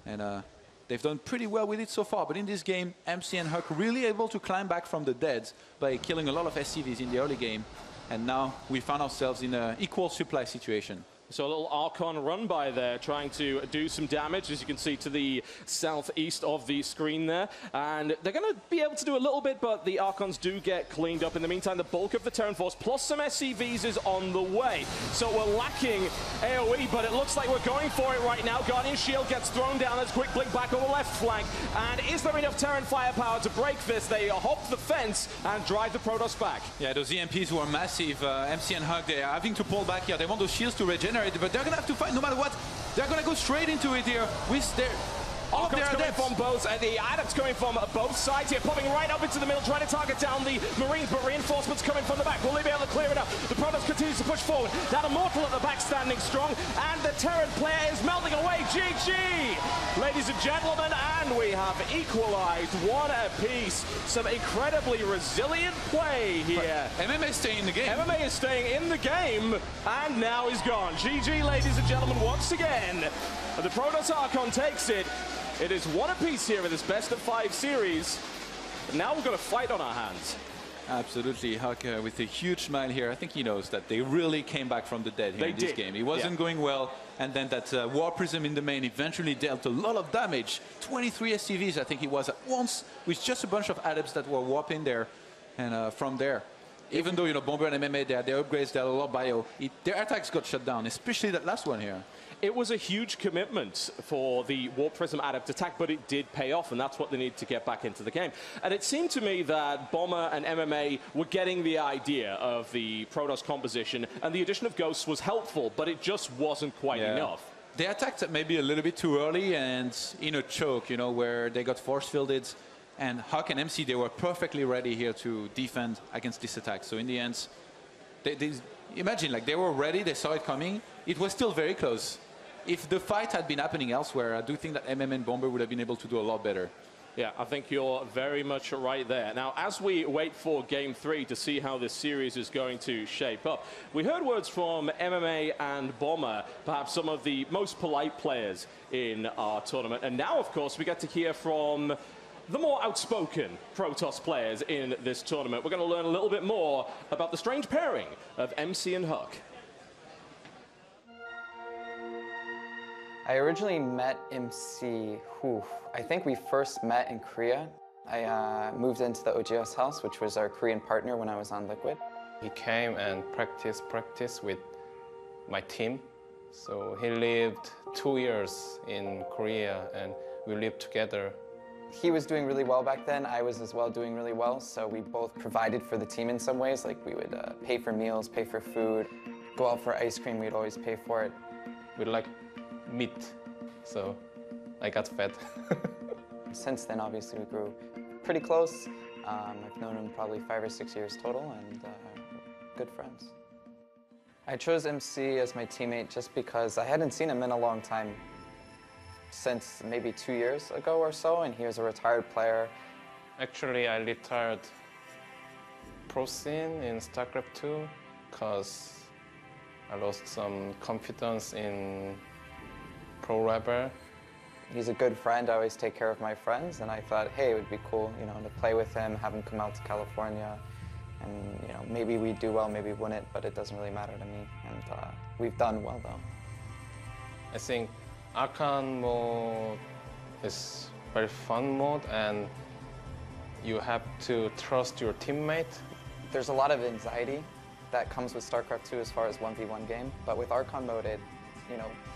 And they've done pretty well with it so far. But in this game, MC and HUK really able to climb back from the dead by killing a lot of SCVs in the early game. And now we found ourselves in an equal supply situation. So a little Archon run by there, trying to do some damage, as you can see, to the southeast of the screen there. And they're going to be able to do a little bit, but the Archons do get cleaned up. In the meantime, the bulk of the Terran force, plus some SCVs, is on the way. So we're lacking AoE, but it looks like we're going for it right now. Guardian Shield gets thrown down. There's quick blink back on the left flank. And is there enough Terran firepower to break this? They hop the fence and drive the Protoss back. Yeah, those EMPs were massive. MC and HUK, they are having to pull back here. They want those shields to regenerate, but they're going to have to fight no matter what. They're going to go straight into it here with their... All of their coming from both, the Adepts coming from both sides here, popping right up into the middle, trying to target down the Marines, but reinforcements coming from the back. Will they be able to clear it up? The Protoss continues to push forward. That Immortal at the back standing strong, and the Terran player is melting away. GG! Ladies and gentlemen, and we have equalized one apiece. Some incredibly resilient play here. But MMA is staying in the game. MMA is staying in the game, and now he's gone. GG, ladies and gentlemen, once again. The Protoss Archon takes it. It is one apiece here in this best-of-5 series. But now we've got a fight on our hands. Absolutely. HUK with a huge smile here. I think he knows that they really came back from the dead here in this game. It wasn't going well. And then that War Prism in the main eventually dealt a lot of damage. 23 SCVs, I think it was at once, with just a bunch of Adepts that were warping there. And from there, even though, you know, Bomber and MMA, their upgrades, they had a lot of bio, their attacks got shut down, especially that last one here. It was a huge commitment for the War Prism Adept attack, but it did pay off, and that's what they need to get back into the game. And it seemed to me that Bomber and MMA were getting the idea of the Protoss composition, and the addition of Ghosts was helpful, but it just wasn't quite enough. They attacked maybe a little bit too early and in a choke, you know, where they got force-fielded. And HUK and MC, they were perfectly ready here to defend against this attack. So in the end, imagine, like, they were ready, they saw it coming. It was still very close. if the fight had been happening elsewhere, I do think that MM and Bomber would have been able to do a lot better. Yeah, I think you're very much right there. Now, as we wait for Game 3 to see how this series is going to shape up, we heard words from MMA and Bomber, perhaps some of the most polite players in our tournament. And now, of course, we get to hear from the more outspoken Protoss players in this tournament. We're going to learn a little bit more about the strange pairing of MC and HUK. I originally met MC, I think we first met in Korea. I moved into the OGS house, which was our Korean partner when I was on Liquid. He came and practiced with my team. So he lived 2 years in Korea and we lived together. He was doing really well back then. I was as well doing really well. So we both provided for the team in some ways. Like we would pay for meals, pay for food, go out for ice cream, we'd always pay for it. We like meat, so I got fed. Since then, obviously, we grew pretty close. I've known him probably 5 or 6 years total, and good friends. I chose MC as my teammate just because I hadn't seen him in a long time, since maybe 2 years ago or so, and he was a retired player. Actually, I retired pro scene in StarCraft 2 because I lost some confidence in pro rebel. He's a good friend. I always take care of my friends, and I thought, hey, it would be cool, you know, to play with him, have him come out to California, and you know, maybe we do well, maybe wouldn't, but it doesn't really matter to me. And we've done well, though. I think Archon mode is very fun mode, and you have to trust your teammate. There's a lot of anxiety that comes with StarCraft 2 as far as 1v1 game, but with Archon mode,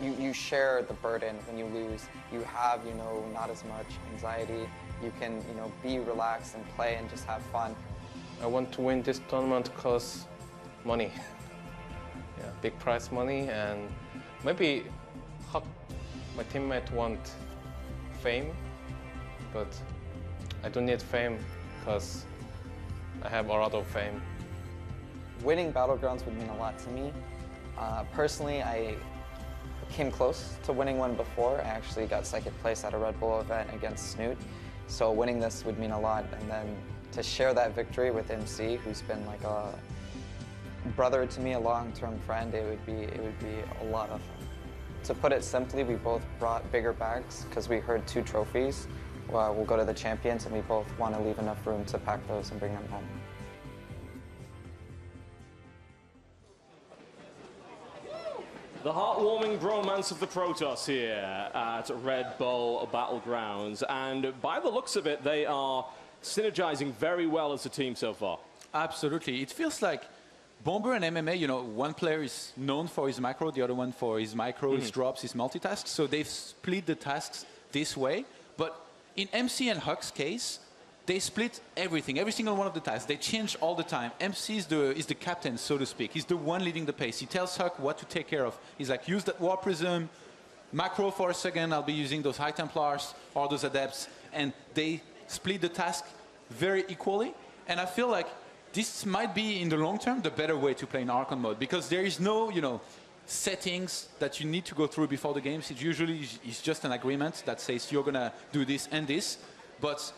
you share the burden when you lose. You have, not as much anxiety. You can, be relaxed and play and just have fun. I want to win this tournament because money. Yeah, big prize money, and maybe HUK, my teammate, want fame, but I don't need fame because I have a lot of fame. Winning Battlegrounds would mean a lot to me. Personally, I came close to winning one before. I actually got second place at a Red Bull event against Snoot. So winning this would mean a lot. And then to share that victory with MC, who's been like a brother to me, a long-term friend, it would be a lot of fun. To put it simply, we both brought bigger bags because we heard 2 trophies. We'll go to the champions, and we both want to leave enough room to pack those and bring them home. The heartwarming bromance of the Protoss here at Red Bull Battlegrounds. And by the looks of it, they are synergizing very well as a team so far. Absolutely. It feels like Bomber and MMA, one player is known for his macro, the other one for his micro, his drops, his multitasks. So they've split the tasks this way. But in MC and HUK's case, they split everything, every single one of the tasks. They change all the time. MC is the captain, so to speak. He's the one leading the pace. He tells HUK what to take care of. He's like, use that War Prism, macro for a second, I'll be using those High Templars or those Adepts. And they split the task very equally. And I feel like this might be, in the long term, the better way to play in Archon mode, because there is no, settings that you need to go through before the games. It usually is just an agreement that says you're gonna do this and this. But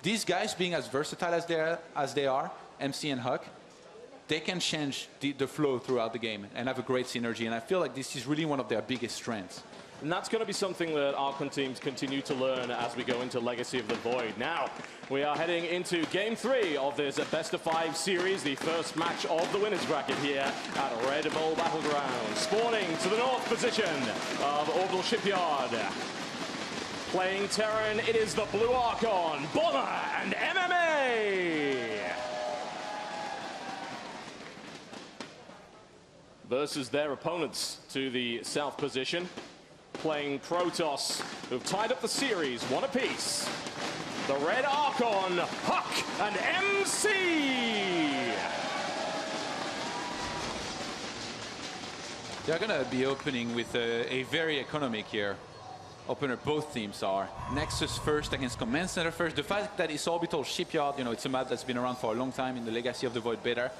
these guys, being as versatile as they are, MC and HUK, they can change the flow throughout the game and have a great synergy. And I feel like this is really one of their biggest strengths. And that's going to be something that Archon teams continue to learn as we go into Legacy of the Void. Now, we are heading into Game 3 of this best-of-5 series, the first match of the winner's bracket here at Red Bull Battlegrounds. Spawning to the north position of Orbital Shipyard. Playing Terran, it is the Blue Archon, Bomber, and MMA! Versus their opponents to the south position. Playing Protoss, who've tied up the series, 1 apiece. The Red Archon, HUK, and MC! They're going to be opening with a very economic here. Opener, both teams are. Nexus first against Command Center first. The fact that it's Orbital Shipyard, it's a map that's been around for a long time in the Legacy of the Void beta.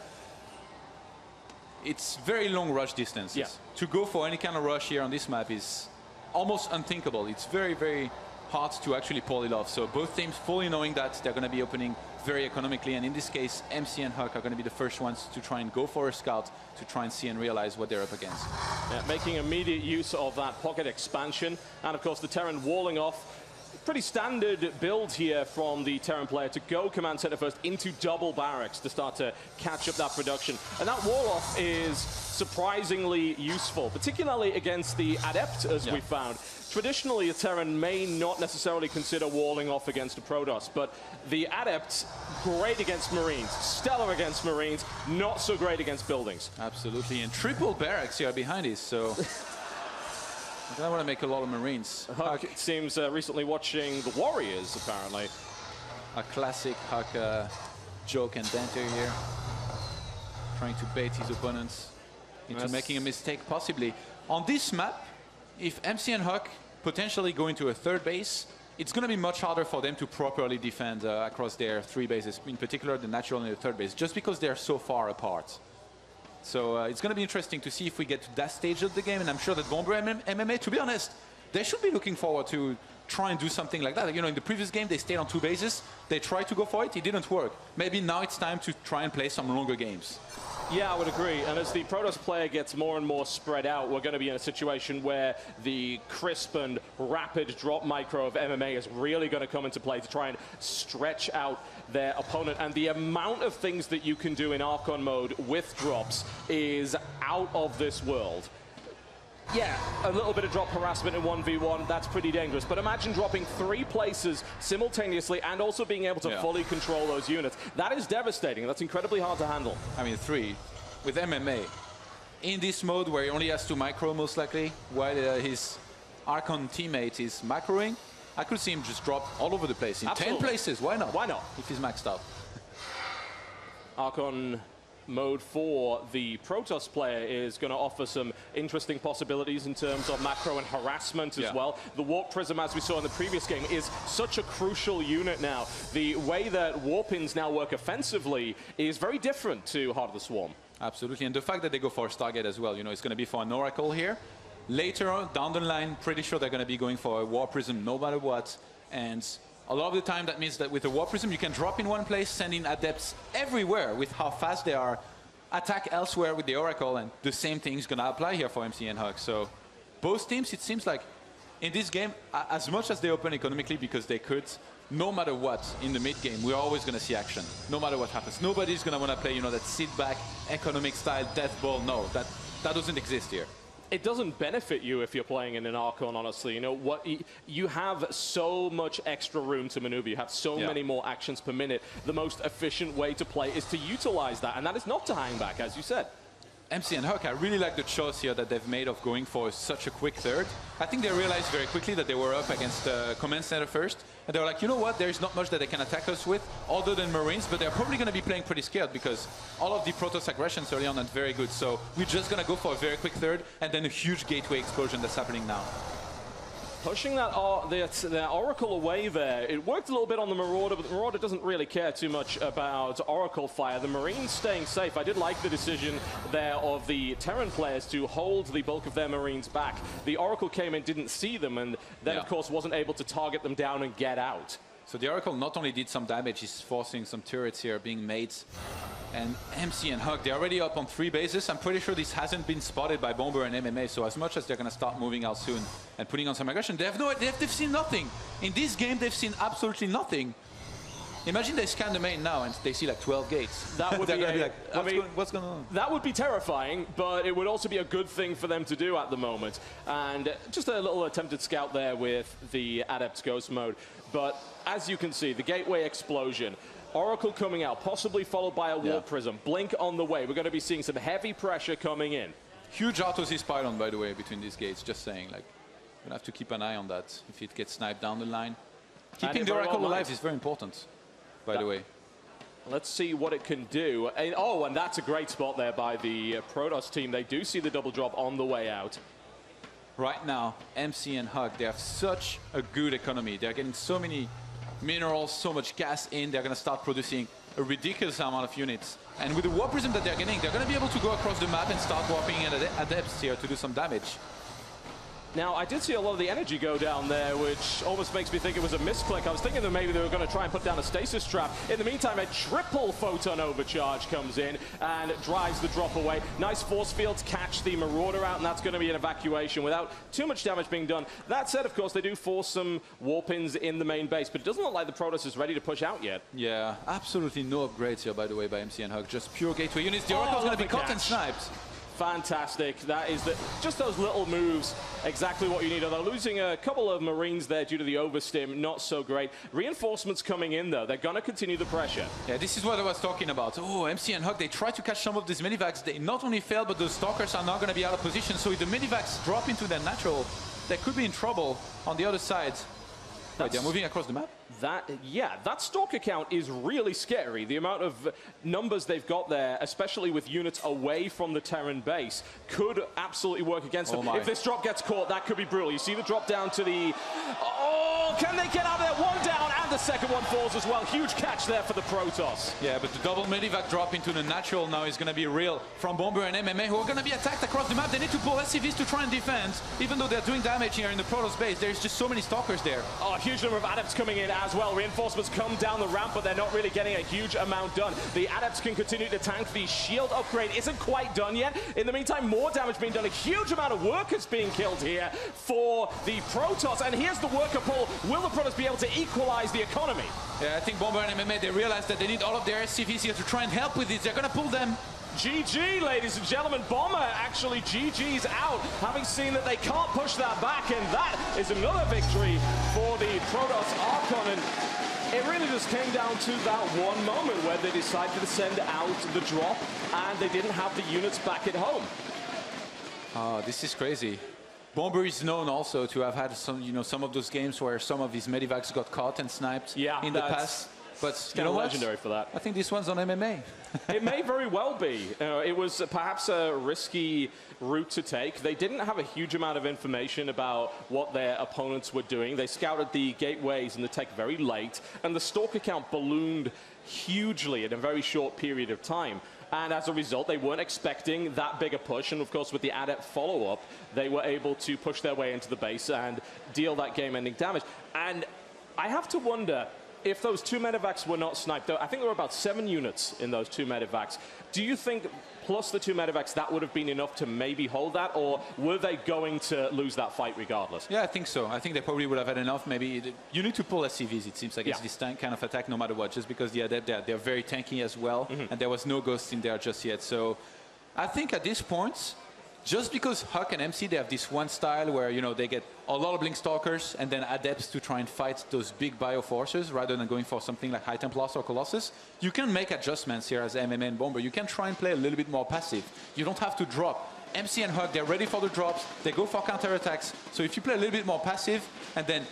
It's very long rush distances. Yeah. To go for any kind of rush here on this map is almost unthinkable. It's very, very hard to actually pull it off. So both teams fully knowing that they're going to be opening very economically, and in this case, MC and HUK are going to be the first ones to try and go for a scout to try and see and realize what they're up against. Yeah, making immediate use of that pocket expansion, and of course the Terran walling off. Pretty standard build here from the Terran player to go command center first into double barracks to start to catch up that production. And that wall-off is surprisingly useful, particularly against the Adept, as we found. Traditionally, a Terran may not necessarily consider walling off against a Protoss, but the Adept, great against Marines, stellar against Marines, not so great against buildings. Absolutely, and triple barracks here behind us, so... I want to make a lot of Marines. HUK seems recently watching the Warriors, apparently. A classic HUK joke and banter here. Trying to bait his opponents into making a mistake, possibly. On this map, if MC and HUK potentially go into a third base, it's going to be much harder for them to properly defend across their three bases, in particular the natural and the third base, just because they're so far apart. So it's going to be interesting to see if we get to that stage of the game, and I'm sure that Bomber and MMA, to be honest, they should be looking forward to try and do something like that. You know, in the previous game, they stayed on two bases. They tried to go for it. It didn't work. Maybe now it's time to try and play some longer games. Yeah, I would agree. And as the Protoss player gets more and more spread out, we're going to be in a situation where the crisp and rapid drop micro of MMA is really going to come into play to try and stretch out their opponent. And the amount of things that you can do in Archon mode with drops is out of this world. Yeah, a little bit of drop harassment in 1v1, that's pretty dangerous. But imagine dropping 3 places simultaneously and also being able to fully control those units. That is devastating. That's incredibly hard to handle. I mean, 3 with MMA. In this mode where he only has 2 micro, most likely, while his Archon teammate is macroing, I could see him just drop all over the place. In 10 places, why not? Why not? If he's maxed out. Archon mode for the Protoss player is going to offer some interesting possibilities in terms of macro and harassment as well. The Warp Prism, as we saw in the previous game, is such a crucial unit now. The way that Warpins now work offensively is very different to Heart of the Swarm. Absolutely, and the fact that they go for a Stargate as well, you know, it's going to be for an Oracle here. Later on, down the line, pretty sure they're going to be going for a Warp Prism no matter what, and a lot of the time, that means that with a Warp Prism, you can drop in one place, send in Adepts everywhere with how fast they are, attack elsewhere with the Oracle, and the same thing is going to apply here for MC and HUK. So both teams, it seems like, in this game, as much as they open economically because they could, no matter what, in the mid-game, we're always going to see action, no matter what happens. Nobody's going to want to play, you know, that sit-back, economic style, death ball. No, that doesn't exist here. It doesn't benefit you if you're playing in an Archon, honestly. You know what? You have so much extra room to maneuver. You have so many more actions per minute. The most efficient way to play is to utilize that, and that is not to hang back, as you said. MC and HUK, I really like the choice here that they've made of going for such a quick third. I think they realized very quickly that they were up against Command Center first. And they were like, you know what, there's not much that they can attack us with other than Marines, but they're probably going to be playing pretty scared because all of the Protoss aggressions early on are very good. So we're just going to go for a very quick third and then a huge gateway explosion that's happening now. Pushing that Oracle away there, it worked a little bit on the Marauder, but the Marauder doesn't really care too much about Oracle fire. The Marines staying safe. I did like the decision there of the Terran players to hold the bulk of their Marines back. The Oracle came in, didn't see them, and then, of course, wasn't able to target them down and get out. So the Oracle not only did some damage, he's forcing some turrets here being made. And MC and HUK, they're already up on 3 bases. I'm pretty sure this hasn't been spotted by Bomber and MMA, so as much as they're going to start moving out soon and putting on some aggression, they've seen nothing. In this game, they've seen absolutely nothing. Imagine they scan the main now and they see like 12 gates. That would be, like, what's going on? That would be terrifying, but it would also be a good thing for them to do at the moment. And just a little attempted scout there with the Adept's Ghost mode. But as you can see, the gateway explosion, Oracle coming out, possibly followed by a Warp Prism. Blink on the way. We're going to be seeing some heavy pressure coming in. Huge autos is pylon, by the way, between these gates. Just saying, like, we're going to have to keep an eye on that if it gets sniped down the line. Keeping the Oracle alive is very important, by the way. Let's see what it can do. And that's a great spot there by the Protoss team. They do see the double drop on the way out. Right now, MC and HUK, they have such a good economy. They're getting so many minerals, so much gas in. They're going to start producing a ridiculous amount of units. And with the Warp Prism that they're getting, they're going to be able to go across the map and start warping in Adepts here to do some damage. Now, I did see a lot of the energy go down there, which almost makes me think it was a misclick. I was thinking that maybe they were going to try and put down a stasis trap. In the meantime, a triple photon overcharge comes in and drives the drop away. Nice force fields catch the Marauder out, and that's going to be an evacuation without too much damage being done. That said, of course, they do force some warpins in the main base, but it doesn't look like the Protoss is ready to push out yet. Yeah, absolutely no upgrades here, by the way, by MC and HUK. Just pure gateway units. The Oracle's going to be caught and sniped. Fantastic. That is just those little moves, exactly what you need. Although losing a couple of Marines there due to the overstim, not so great. Reinforcements coming in, though. They're going to continue the pressure. Yeah, this is what I was talking about. Oh, MC and HUK, they try to catch some of these medivacs. They not only fail, but those Stalkers are not going to be out of position. So if the medivacs drop into their natural, they could be in trouble on the other side. Wait, they're moving across the map? That Stalker count is really scary. The amount of numbers they've got there, especially with units away from the Terran base, could absolutely work against them. If this drop gets caught, that could be brutal. You see the drop down to the... Oh, can they get out of there? One down, and the second one falls as well. Huge catch there for the Protoss. Yeah, but the double medivac drop into the natural now is going to be real from Bomber and MMA, who are going to be attacked across the map. They need to pull SCVs to try and defend. Even though they're doing damage here in the Protoss base, there's just so many Stalkers there. Oh, a huge number of Adepts coming in as well. Reinforcements come down the ramp, but they're not really getting a huge amount done. The Adepts can continue to tank. The shield upgrade isn't quite done yet. In the meantime, more damage being done. A huge amount of workers being killed here for the Protoss. And here's the worker pull. Will the Protoss be able to equalize the economy? Yeah, I think Bomber and MMA, they realize that they need all of their SCVs here to try and help with this. They're going to pull them. GG, ladies and gentlemen. Bomber actually GG's out, having seen that they can't push that back, and that is another victory for the Protoss Archon. And it really just came down to that one moment where they decided to send out the drop, and they didn't have the units back at home. Oh, this is crazy. Bomber is known also to have had some of those games where some of these medivacs got caught and sniped in the past. But you know, legendary for that. I think this one's on MMA. It may very well be. It was perhaps a risky route to take. They didn't have a huge amount of information about what their opponents were doing. They scouted the gateways and the tech very late, and the Stalker count ballooned hugely in a very short period of time. And as a result, they weren't expecting that big a push. And of course, with the Adept follow-up, they were able to push their way into the base and deal that game-ending damage. And I have to wonder, if those two medivacs were not sniped, I think there were about 7 units in those two medivacs. Do you think, plus the two medivacs, that would have been enough to maybe hold that? Or were they going to lose that fight regardless? Yeah, I think so. I think they probably would have had enough. Maybe you need to pull SCVs, it seems like, it's this kind of attack no matter what, just because the Adept, they're very tanky as well. And there was no Ghost in there just yet. So I think at this point, just because HUK and MC, they have this one style where, they get a lot of Blink Stalkers and then Adepts to try and fight those big Bioforces rather than going for something like High Templars or Colossus. You can make adjustments here as MMA and Bomber. You can try and play a little bit more passive. You don't have to drop. MC and HUK, they're ready for the drops. They go for counterattacks. So if you play a little bit more passive and then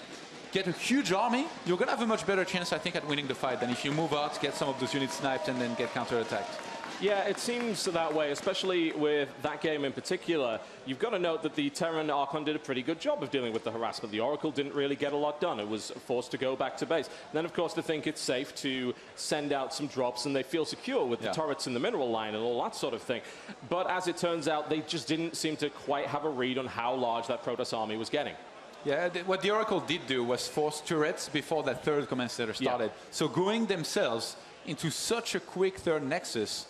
get a huge army, you're going to have a much better chance, I think, at winning the fight than if you move out, get some of those units sniped, and then get counterattacked. Yeah, it seems that way, especially with that game in particular. You've got to note that the Terran Archon did a pretty good job of dealing with the harassment. The Oracle didn't really get a lot done. It was forced to go back to base. And then, of course, they think it's safe to send out some drops, and they feel secure with the turrets in the mineral line and all that sort of thing. But as it turns out, they just didn't seem to quite have a read on how large that Protoss army was getting. Yeah, what the Oracle did do was force turrets before that third command center started. So going themselves into such a quick third nexus,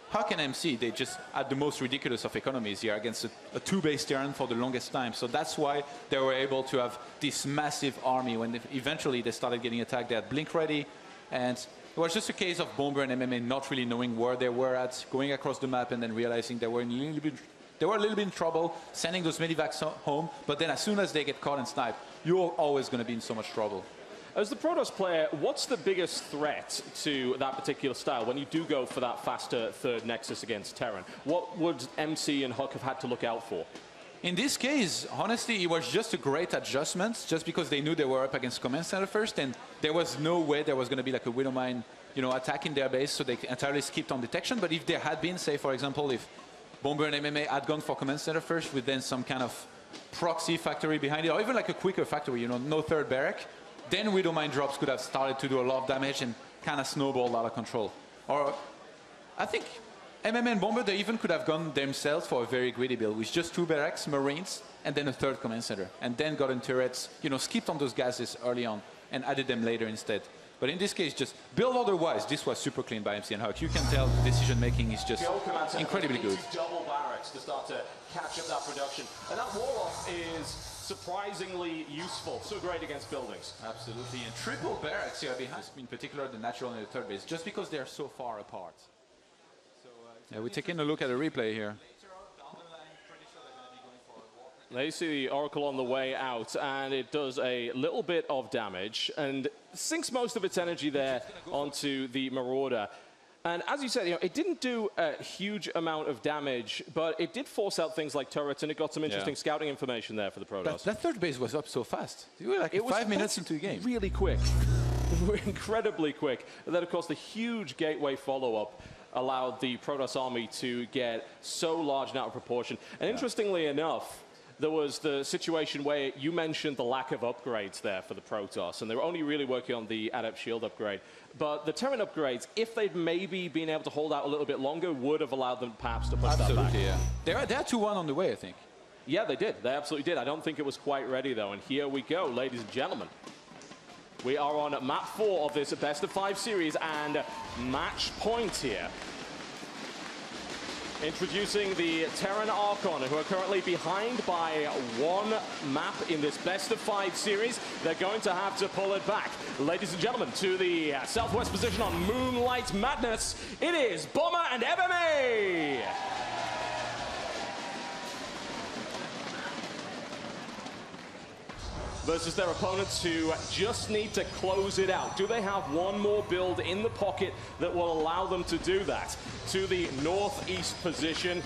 HUK and MC, they just had the most ridiculous of economies here against a two-base Terran for the longest time. So that's why they were able to have this massive army. When eventually they started getting attacked, they had Blink ready. And it was just a case of Bomber and MMA not really knowing where they were at, going across the map and then realizing they were a little bit in trouble, sending those medivacs home. But then as soon as they get caught and sniped, you're always going to be in so much trouble. As the Protoss player, what's the biggest threat to that particular style when you do go for that faster third nexus against Terran? What would MC and HUK have had to look out for? In this case, honestly, it was just a great adjustment, just because they knew they were up against Command Center first, and there was no way there was going to be like a Widowmine, attacking their base, so they entirely skipped on detection. But if there had been, say, for example, if Bomber and MMA had gone for Command Center first with then some kind of proxy factory behind it, or even like a quicker factory, no third barrack, then Widowmine drops could have started to do a lot of damage and kind of snowballed out of control. Or I think MMA and Bomber, they even could have gone themselves for a very greedy build with just 2 barracks, Marines, and then a 3rd command center, and then gotten turrets, you know, skipped on those gases early on and added them later instead. But in this case, just build otherwise, this was super clean by MC and HUK. You can tell the decision making is just incredibly good. Double barracks to start to catch up that production. And that wall-off is surprisingly useful. So great against buildings. Absolutely. And triple barracks here behind, in particular the natural and the 3rd base, just because they're so far apart. Yeah, we're taking a look at a replay here. Now you see the Oracle on the way out, and it does a little bit of damage and sinks most of its energy there onto the Marauder. And as you said, you know, it didn't do a huge amount of damage, but it did force out things like turrets, and it got some interesting scouting information there for the Protoss. That 3rd base was up so fast. You were like 5 minutes into the game. Really quick. Incredibly quick. And then, of course, the huge gateway follow-up allowed the Protoss army to get so large and out of proportion. And interestingly enough, there was the situation where you mentioned the lack of upgrades there for the Protoss, and they were only really working on the Adept Shield upgrade. But the Terran upgrades, if they'd maybe been able to hold out a little bit longer, would have allowed them perhaps to push that back. Absolutely, yeah. They're 2-1 on the way, I think. Yeah, they did. They absolutely did. I don't think it was quite ready, though. And here we go, ladies and gentlemen. We are on map 4 of this best of 5 series, and match point here. Introducing the Terran Archon, who are currently behind by 1 map in this best of 5 series. They're going to have to pull it back. Ladies and gentlemen, to the southwest position on Moonlight Madness, it is Bomber and MMA. Versus their opponents who just need to close it out. Do they have one more build in the pocket that will allow them to do that? To the northeast position,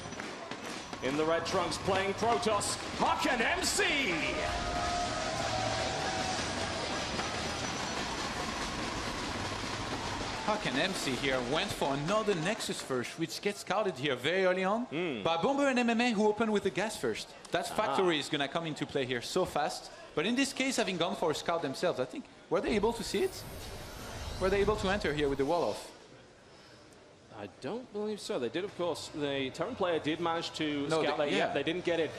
in the red trunks playing Protoss, HUK and MC! HUK and MC here went for another Nexus first, which gets scouted here very early on by Bomber and MMA, who opened with the gas first. That factory is going to come into play here so fast. But in this case, having gone for a scout themselves, I think, were they able to see it? Were they able to enter here with the wall off? I don't believe so. They did, of course. The Terran player did manage to scout that. Yeah, they didn't get it.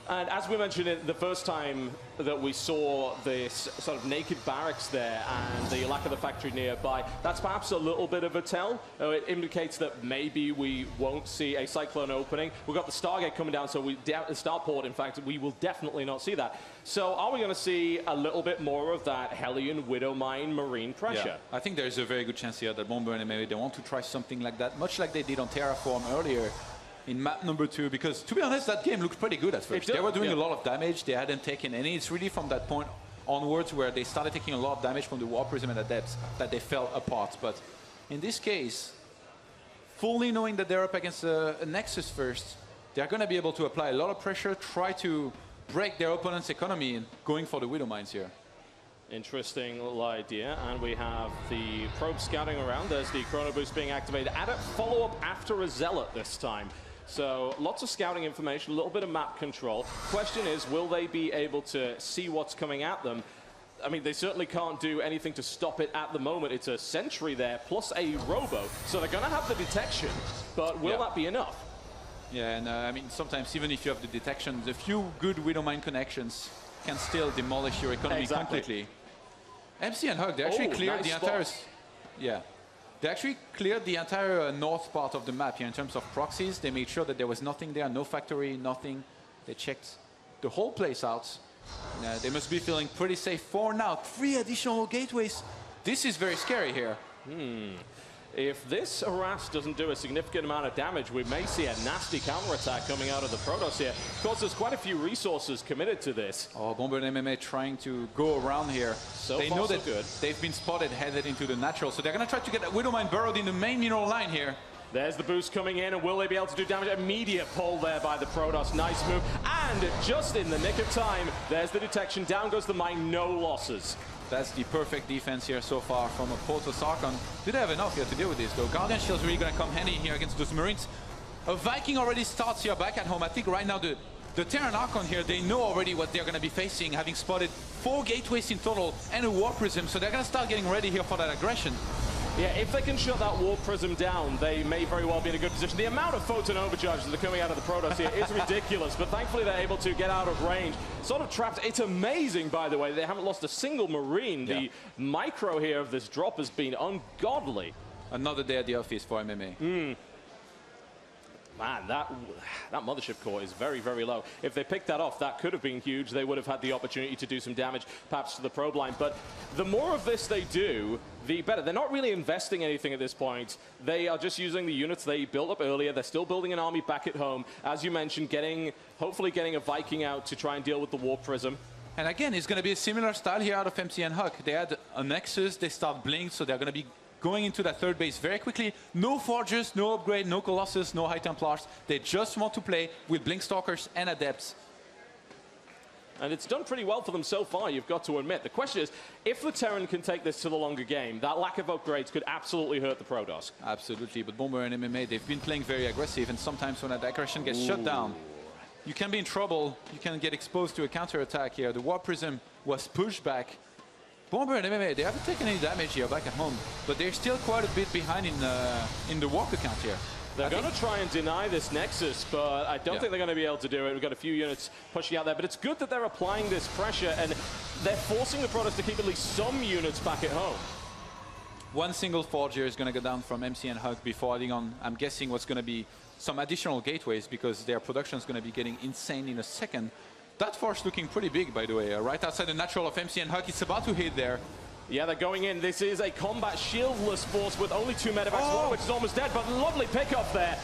And as we mentioned it the first time that we saw this sort of naked barracks there and the lack of the factory nearby, that's perhaps a little bit of a tell. It indicates that maybe we won't see a Cyclone opening. We've got the Stargate coming down, so the Starport, in fact, we will definitely not see that. So are we going to see a little bit more of that Hellion Widowmine Marine pressure? Yeah. I think there's a very good chance here that Bomber and MMA, they want to try something like that, much like they did on Terraform earlier in map number 2, because to be honest, that game looked pretty good at first. They were doing a lot of damage. They hadn't taken any. It's really from that point onwards where they started taking a lot of damage from the War Prism and the depths that they fell apart. But in this case, fully knowing that they're up against a Nexus first, they're going to be able to apply a lot of pressure, try to break their opponent's economy, and going for the Widow Mines here. Interesting little idea, and we have the probe scouting around. There's the Chrono Boost being activated. Adept follow-up after a Zealot this time. So lots of scouting information, a little bit of map control. Question is, will they be able to see what's coming at them? I mean, they certainly can't do anything to stop it at the moment. It's a sentry there, plus a robo. So they're going to have the detection, but will that be enough? Yeah, and I mean, sometimes even if you have the detection, the few good Widowmine connections can still demolish your economy completely. MC and HUK, they actually cleared the entire... Yeah. They actually cleared the entire north part of the map here in terms of proxies. They made sure that there was nothing there, no factory, nothing. They checked the whole place out. They must be feeling pretty safe for now. 3 additional gateways. This is very scary here. If this harass doesn't do a significant amount of damage, we may see a nasty counterattack coming out of the Protoss here. Of course, there's quite a few resources committed to this. Oh, Bomber and MMA trying to go around here. They know that they've been spotted headed into the natural, so they're going to try to get that Widowmine burrowed in the main mineral line here. There's the boost coming in, and will they be able to do damage? Immediate pull there by the Protoss. Nice move. And just in the nick of time, there's the detection. Down goes the mine, no losses. That's the perfect defense here so far from a Protoss Archon. Do they have enough here to deal with this, though? Guardian Shield's really going to come handy here against those Marines. A Viking already starts here back at home. I think right now the Terran Archon here, they know already what they're going to be facing, having spotted 4 gateways in total and a War Prism. So they're going to start getting ready here for that aggression. Yeah, if they can shut that Warp Prism down, they may very well be in a good position. The amount of photon overcharges that are coming out of the Protoss here is ridiculous, but thankfully they're able to get out of range. Sort of trapped. It's amazing, by the way, they haven't lost a single Marine. Yeah. The micro here of this drop has been ungodly. Another day at the office for MMA. Man, that mothership core is very, very low. If they picked that off, that could have been huge. They would have had the opportunity to do some damage, perhaps to the probe line. But the more of this they do, the better. They're not really investing anything at this point. They are just using the units they built up earlier. They're still building an army back at home. As you mentioned, hopefully getting a Viking out to try and deal with the Warp Prism. And again, it's going to be a similar style here out of MC and HUK. They had a Nexus, they start Blink, so they're going to be going into that third base very quickly. No Forges, no upgrade, no Colossus, no High Templars. They just want to play with Blink Stalkers and Adepts. And it's done pretty well for them so far, you've got to admit. The question is, if the Terran can take this to the longer game, that lack of upgrades could absolutely hurt the Protoss. Absolutely, but Bomber and MMA, they've been playing very aggressive, and sometimes when that aggression gets shut down, you can be in trouble. You can get exposed to a counter-attack here. The Warp Prism was pushed back. Bomber and MMA, they haven't taken any damage here back at home, but they're still quite a bit behind in the walk account here. They're going to try and deny this Nexus, but I don't think they're going to be able to do it. We've got a few units pushing out there, but it's good that they're applying this pressure, and they're forcing the Protoss to keep at least some units back at home. One single Forger is going to go down from MC and HUK before adding on, I'm guessing, what's going to be some additional gateways, because their production is going to be getting insane in a second. That force looking pretty big, by the way, right outside the natural of MC and HUK. It's about to hit there. Yeah, they're going in. This is a combat shieldless force with only 2 medevacs, one which is almost dead, but lovely pickup there.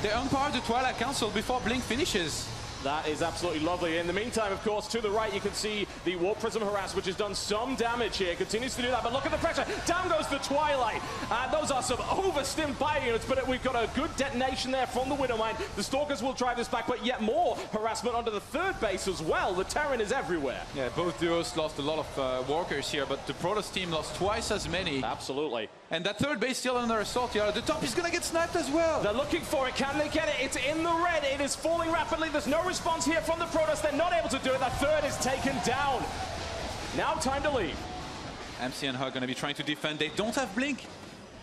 They unpowered the Twilight Council before Blink finishes. That is absolutely lovely. In the meantime, of course, to the right, you can see the Warp Prism Harass, which has done some damage here. Continues to do that, but look at the pressure. Down goes the Twilight. Those are some overstimmed fire units, but we've got a good detonation there from the Widowmine. The Stalkers will drive this back, but yet more harassment onto the third base as well. The Terran is everywhere. Yeah, both duos lost a lot of walkers here, but the Protoss team lost twice as many. Absolutely. And that third base still under assault here. The top is going to get sniped as well. They're looking for it. Can they get it? It's in the red. It is falling rapidly. There's no response here from the Protoss. They're not able to do it. That third is taken down. Now time to leave. MC and HUK going to be trying to defend. They don't have Blink.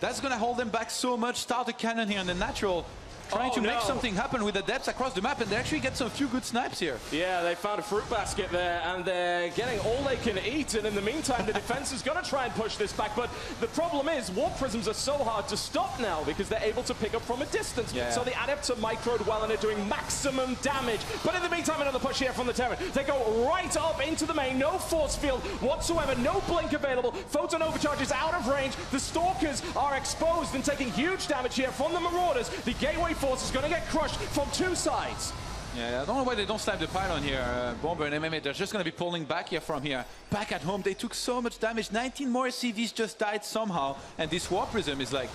That's going to hold them back so much. Start a cannon here in the natural. Trying to make something happen with the depths across the map, and they actually get some few good snipes here. Yeah, they found a fruit basket there, and they're getting all they can eat, and in the meantime, the defense is going to try and push this back, but the problem is, Warp Prisms are so hard to stop now because they're able to pick up from a distance. Yeah. So the Adepts are microed well, and they're doing maximum damage. But in the meantime, another push here from the Terran. They go right up into the main, no force field whatsoever, no blink available, photon overcharge is out of range, the Stalkers are exposed and taking huge damage here from the Marauders. The Gateway force is going to get crushed from 2 sides. Yeah, I don't know why they don't snipe the pylon here. Bomber and MMA, they're just going to be pulling back here from here. Back at home, they took so much damage. 19 more SCVs just died somehow. And this Warp Prism is like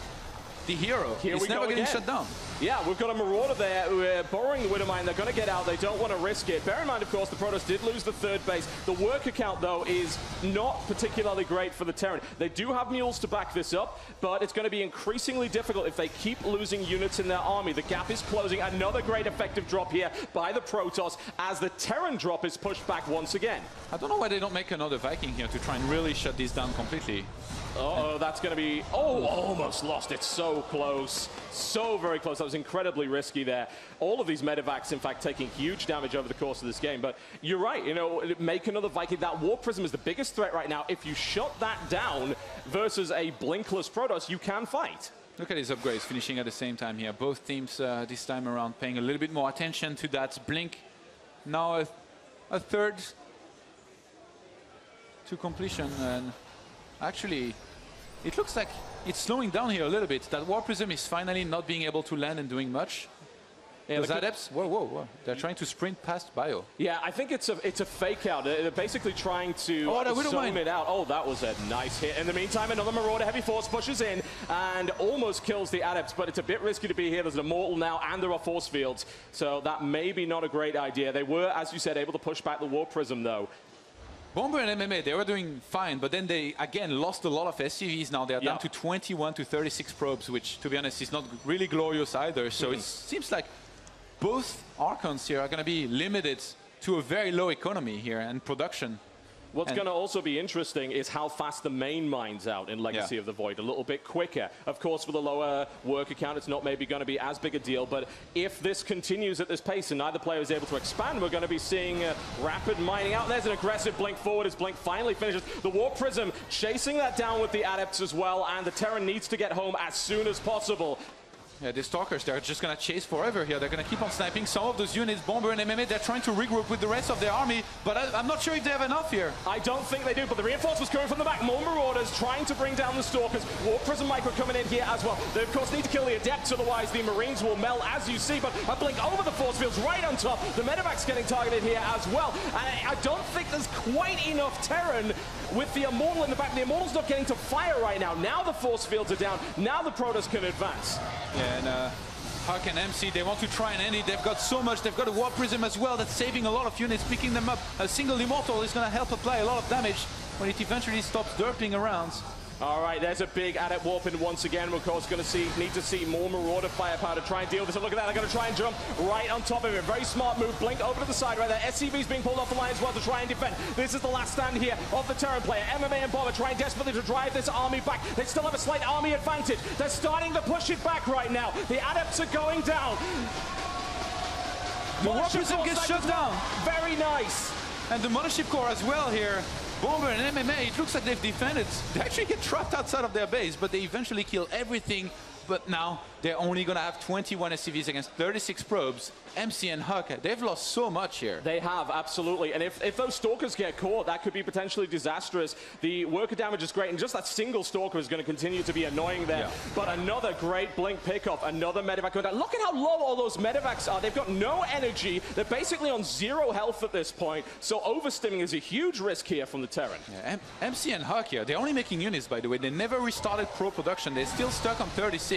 the hero. It's never getting shut down. Yeah, we've got a Marauder there. We're borrowing the Widowmine. They're going to get out. They don't want to risk it. Bear in mind, of course, the Protoss did lose the third base. The worker count, though, is not particularly great for the Terran. They do have mules to back this up, but it's going to be increasingly difficult if they keep losing units in their army. The gap is closing. Another great effective drop here by the Protoss as the Terran drop is pushed back once again. I don't know why they don't make another Viking here to try and really shut this down completely. Uh-oh, that's going to be... Oh, almost lost it. So close. So very close. That was incredibly risky there. All of these medevacs, in fact, taking huge damage over the course of this game. But you're right, you know, make another Viking. That Warp Prism is the biggest threat right now. If you shut that down versus a blinkless Protoss, you can fight. Look at his upgrades finishing at the same time here. Both teams this time around paying a little bit more attention to that Blink. Now a third to completion, and actually it looks like it's slowing down here a little bit. That Warp Prism is finally not being able to land and doing much. Yeah, those Adepts, whoa. They're trying to sprint past Bio. Yeah, I think it's a fake out. They're basically trying to zoom it out. Oh, that was a nice hit. In the meantime, another Marauder Heavy Force pushes in and almost kills the Adepts, but it's a bit risky to be here. There's an Immortal now, and there are force fields, so that may be not a great idea. They were, as you said, able to push back the Warp Prism, though. Bomber and MMA, they were doing fine, but then they, again, lost a lot of SCVs now. They're down to 21 to 36 probes, which, to be honest, is not really glorious either. So it seems like both Archons here are going to be limited to a very low economy here and production. What's going to also be interesting is how fast the main mines out in Legacy of the Void. A little bit quicker. Of course, with a lower worker count, it's not maybe going to be as big a deal. But if this continues at this pace and neither player is able to expand, we're going to be seeing rapid mining out. There's an aggressive blink forward as Blink finally finishes. The Warp Prism chasing that down with the Adepts as well. And the Terran needs to get home as soon as possible. Yeah, the Stalkers, they're just going to chase forever here. They're going to keep on sniping some of those units. Bomber and MMA, they're trying to regroup with the rest of their army, but I'm not sure if they have enough here. I don't think they do, but the reinforcements coming from the back. More Marauders trying to bring down the Stalkers. Warp Prism Micro coming in here as well. They, of course, need to kill the Adepts, otherwise the Marines will melt, as you see, but a blink over the force fields right on top. The Medevac's getting targeted here as well, and I don't think there's quite enough Terran with the Immortal in the back. The Immortal's not getting to fire right now. Now the force fields are down. Now the Protoss can advance. Yeah, and HUK and MC, they want to try and end it. They've got so much. They've got a Warp Prism as well that's saving a lot of units, picking them up. A single Immortal is going to help apply a lot of damage when it eventually stops derping around. All right, there's a big Adept warping once again. We're of course going to need to see more Marauder firepower to try and deal with this. And look at that, they're going to try and jump right on top of it. Very smart move. Blink over to the side right there. SCV's being pulled off the line as well to try and defend. This is the last stand here of the Terran player. MMA and Bomber trying desperately to drive this army back. They still have a slight army advantage. They're starting to push it back right now. The Adepts are going down. The Warp Prism gets shut down. Very nice. And the Mothership Core as well here. Bomber and MMA, it looks like they've defended. They actually get trapped outside of their base, but they eventually kill everything. But now they're only going to have 21 SCVs against 36 probes. MC and HUK, they've lost so much here. They have, absolutely. And if those Stalkers get caught, that could be potentially disastrous. The worker damage is great, and just that single Stalker is going to continue to be annoying there. Yeah. But another great Blink pickup, another Medevac going down. Look at how low all those Medevacs are. They've got no energy. They're basically on 0 health at this point. So overstimming is a huge risk here from the Terran. Yeah, MC and HUK here, they're only making units, by the way. They never restarted pro production. They're still stuck on 36.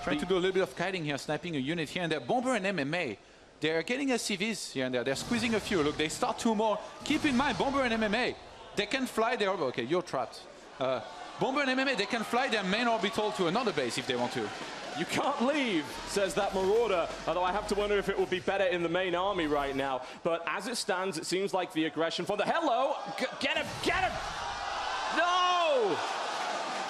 Trying to do a little bit of kiting here, sniping a unit here and there. Bomber and MMA, they're getting SCVs here and there. They're squeezing a few. Look, they start 2 more. Keep in mind, Bomber and MMA, they can fly their... Okay, you're trapped. Bomber and MMA, they can fly their main orbital to another base if they want to. You can't leave, says that Marauder, although I have to wonder if it would be better in the main army right now. But as it stands, it seems like the aggression for the... Hello! Get him! Get him! No!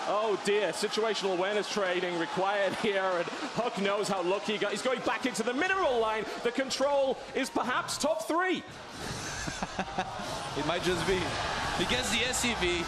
Oh dear, situational awareness training required here, and HUK knows how lucky he got. He's going back into the mineral line. The control is perhaps top 3. It might just be. He gets the SCV,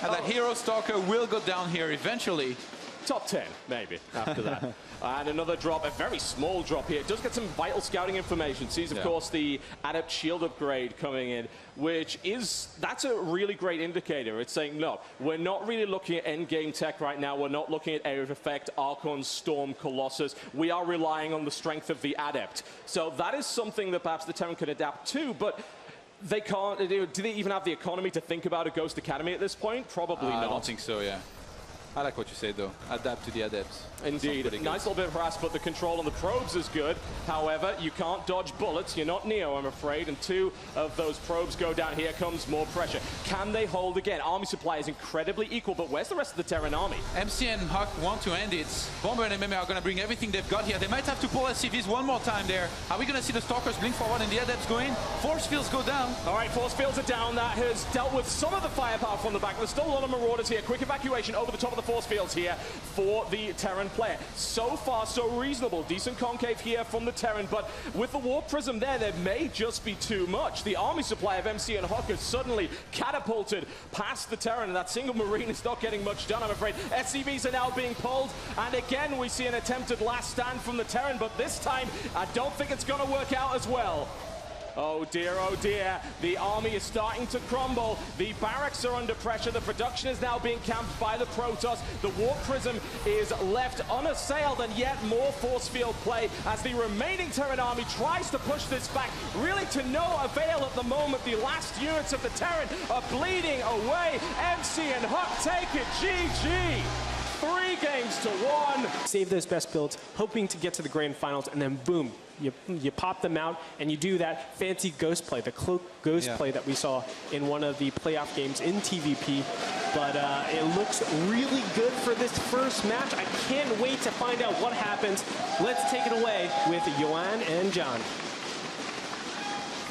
and that Hero Stalker will go down here eventually. Top 10, maybe, after that. And another drop, a very small drop here. It does get some vital scouting information. Sees, of course, the Adept Shield upgrade coming in, which is, that's a really great indicator. It's saying, no, we're not really looking at endgame tech right now. We're not looking at Area of Effect, Archon, Storm, Colossus. We are relying on the strength of the Adept. So that is something that perhaps the Terran can adapt to, but they can't. Do they even have the economy to think about a Ghost Academy at this point? Probably not. I don't think so, yeah. I like what you say, though. Adapt to the Adepts. Indeed. Nice little bit of harass, but the control on the probes is good. However, you can't dodge bullets. You're not Neo, I'm afraid. And 2 of those probes go down. Here comes more pressure. Can they hold again? Army supply is incredibly equal, but where's the rest of the Terran army? MC and HUK want to end it. Bomber and MMA are going to bring everything they've got here. They might have to pull SCVs one more time there. Are we going to see the Stalkers blink forward and the Adepts go in? Force fields go down. All right, force fields are down. That has dealt with some of the firepower from the back. There's still a lot of Marauders here. Quick evacuation over the top of the force fields here for the Terran player. So far, so reasonable. Decent concave here from the Terran, but with the Warp Prism there may just be too much. The army supply of MC and HUK is suddenly catapulted past the Terran, and that single Marine is not getting much done, I'm afraid. SCVs are now being pulled, and again, we see an attempted last stand from the Terran, but this time, I don't think it's going to work out as well. Oh dear, the army is starting to crumble. The barracks are under pressure. The production is now being camped by the Protoss. The Warp Prism is left unassailed, and yet more force field play as the remaining Terran army tries to push this back, really to no avail at the moment. The last units of the Terran are bleeding away. MC and HUK take it. GG. 3 games to 1. Save those best builds, hoping to get to the grand finals, and then boom, you pop them out, and you do that fancy ghost play, the cloak ghost play that we saw in one of the playoff games in TVP. But it looks really good for this first match. I can't wait to find out what happens. Let's take it away with Yoann and John.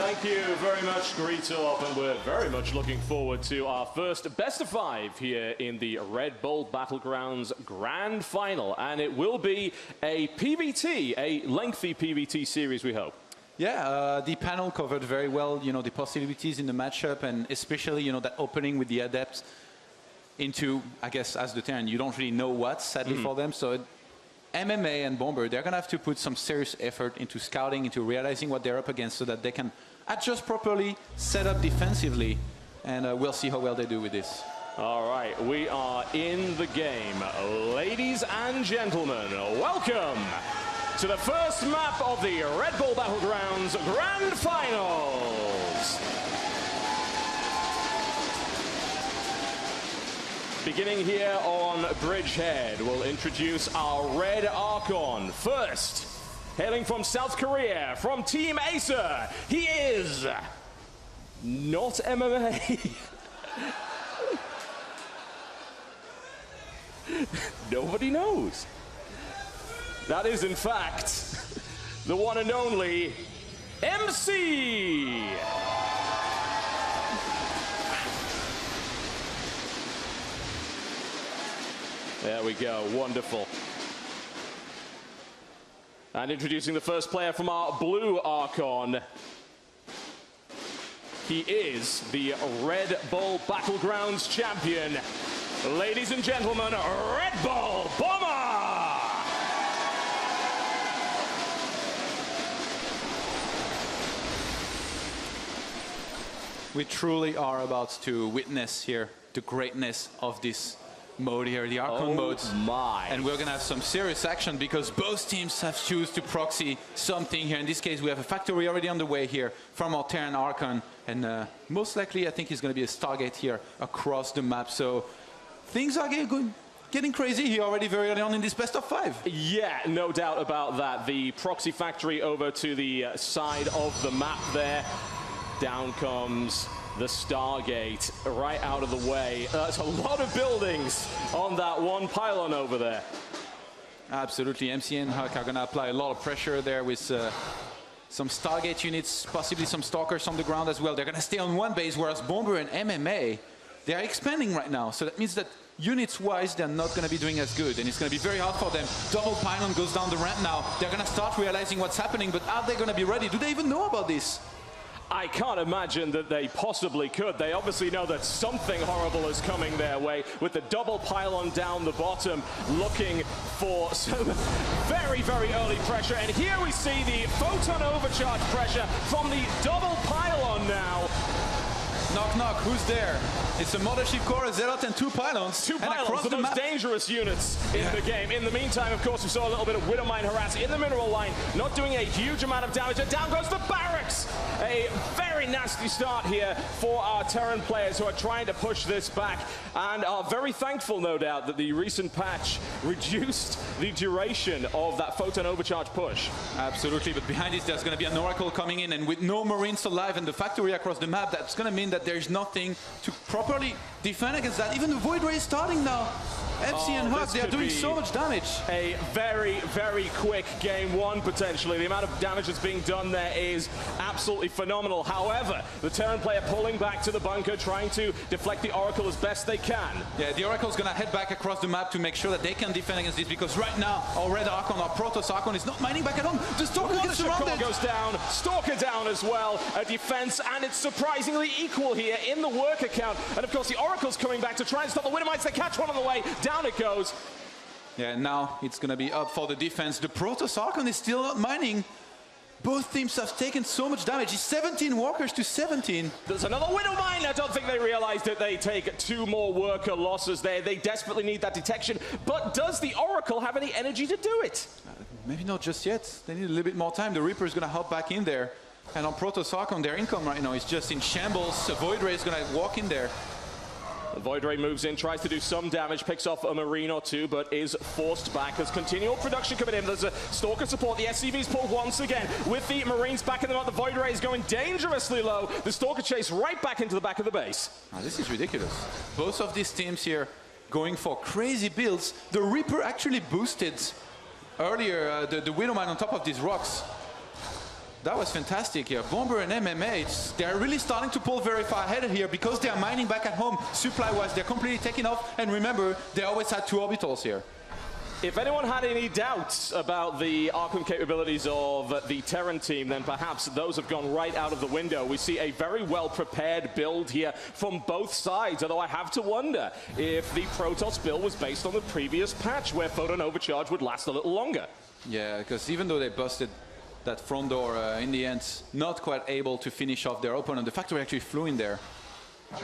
Thank you very much, Greetop, and we're very much looking forward to our first best of 5 here in the Red Bull Battlegrounds Grand Final, and it will be a PVT, a lengthy PVT series, we hope. Yeah, the panel covered very well, the possibilities in the matchup, and especially, that opening with the adepts into, I guess, as the Terran, you don't really know what, sadly for them. So MMA and Bomber, they're going to have to put some serious effort into scouting, into realizing what they're up against so that they can adjust properly, set up defensively, and we'll see how well they do with this. All right, we are in the game. Ladies and gentlemen, welcome to the first map of the Red Bull Battlegrounds Grand Finals. Beginning here on Bridgehead, we'll introduce our Red Archon. First, hailing from South Korea, from Team Acer, he is not MMA. Nobody knows. That is, in fact, the one and only MC. There we go, wonderful. And introducing the first player from our blue Archon. He is the Red Bull Battlegrounds champion. Ladies and gentlemen, Red Bull Bomber! We truly are about to witness here the greatness of this mode here, the Archon mode. My. And we're going to have some serious action because both teams have chosen to proxy something here. In this case, we have a factory already on the way here from our Terran Archon. And most likely, I think he's going to be a Stargate here across the map. So things are getting crazy here already very early on in this best of 5. Yeah, no doubt about that. The proxy factory over to the side of the map there. Down comes the Stargate right out of the way. That's a lot of buildings on that one pylon over there. Absolutely. MC and HUK are going to apply a lot of pressure there with some Stargate units, possibly some Stalkers on the ground as well. They're going to stay on one base, whereas Bomber and MMA, they are expanding right now. So that means that units-wise, they're not going to be doing as good, and it's going to be very hard for them. Double pylon goes down the ramp now. They're going to start realizing what's happening, but are they going to be ready? Do they even know about this? I can't imagine that they possibly could. They obviously know that something horrible is coming their way with the double pylon down the bottom, looking for some very, very early pressure. And here we see the photon overcharge pressure from the double pylon now. Knock, knock, who's there? It's a Mothership Core, a Zealot, and 2 pylons. 2 pylons, the most dangerous units in the game. In the meantime, of course, we saw a little bit of Widowmine harass in the mineral line, not doing a huge amount of damage. And down goes the barracks. A very nasty start here for our Terran players who are trying to push this back and are very thankful, no doubt, that the recent patch reduced the duration of that photon overcharge push. Absolutely, but behind this, there's going to be an Oracle coming in, and with no Marines alive and the factory across the map, that's going to mean that there's nothing to properly defend against that. Even the Void Ray is starting now. MC and HUK, they are doing so much damage. A very, very quick game 1, potentially. The amount of damage that's being done there is absolutely phenomenal. However, the Terran player pulling back to the bunker, trying to deflect the Oracle as best they can. Yeah, the Oracle's going to head back across the map to make sure that they can defend against this, because right now, our Red Archon, our Protoss Archon, is not mining back at home. The Stalker gets surrounded. Goes down, Stalker down as well. A defense, and it's surprisingly equal here in the worker count. And of course, the Oracle's coming back to try and stop the Widowmites. They catch one on the way. Down it goes. Yeah, now it's going to be up for the defense. The Protoss Archon is still not mining. Both teams have taken so much damage. It's 17 walkers to 17. There's another Widowmine. I don't think they realized that they take 2 more worker losses there. They desperately need that detection. But does the Oracle have any energy to do it? Maybe not just yet. They need a little bit more time. The Reaper is going to hop back in there. And on Protoss Archon, their income right now is just in shambles. A Void Ray is going to walk in there. The Void Ray moves in, tries to do some damage, picks off a Marine or 2, but is forced back. There's continual production coming in. There's a Stalker support. The SCV's pulled once again. With the Marines backing them up, the Void Ray is going dangerously low. The Stalker chase right back into the back of the base. Oh, this is ridiculous. Both of these teams here going for crazy builds. The Reaper actually boosted earlier the Widowmine on top of these rocks. That was fantastic here. Bomber and MMA, they're really starting to pull very far ahead here because they're mining back at home. Supply-wise, they're completely taking off. And remember, they always had 2 orbitals here. If anyone had any doubts about the Arkham capabilities of the Terran team, then perhaps those have gone right out of the window. We see a very well-prepared build here from both sides, although I have to wonder if the Protoss build was based on the previous patch where Photon Overcharge would last a little longer. Yeah, because even though they busted that front door, in the end, not quite able to finish off their opponent. The factory actually flew in there.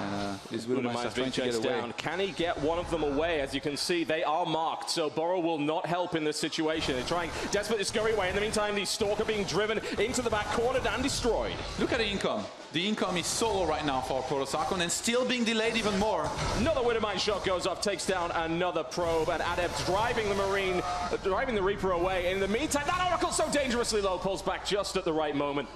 And these Widowmines are trying to get away. Down. Can he get one of them away? As you can see, they are marked, so Burrow will not help in this situation. They're trying desperately to scurry away. In the meantime, the Stalker being driven into the back, cornered and destroyed. Look at the income. The income is solo right now for Protoss Archon and still being delayed even more. Another Widowmine shot goes off, takes down another probe, and Adept driving the Marine, driving the Reaper away. In the meantime, that Oracle so dangerously low pulls back just at the right moment.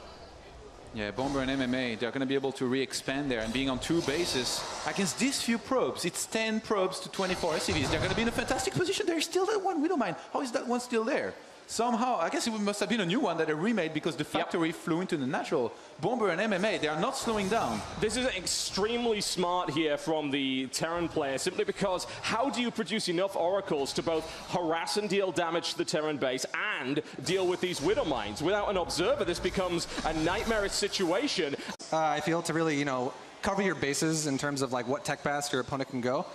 Yeah, Bomber and MMA, they're going to be able to re-expand there, and being on 2 bases against these few probes, it's 10 probes to 24 SCVs. They're going to be in a fantastic position. There's still that one Widowmine. How is that one still there? Somehow, I guess it must have been a new one that they remade because the factory flew into the natural. Bomber and MMA, they are not slowing down. This is extremely smart here from the Terran player, simply because how do you produce enough oracles to both harass and deal damage to the Terran base and deal with these Widowmines? Without an observer, this becomes a nightmarish situation. I feel to really, cover your bases in terms of like what tech pass your opponent can go.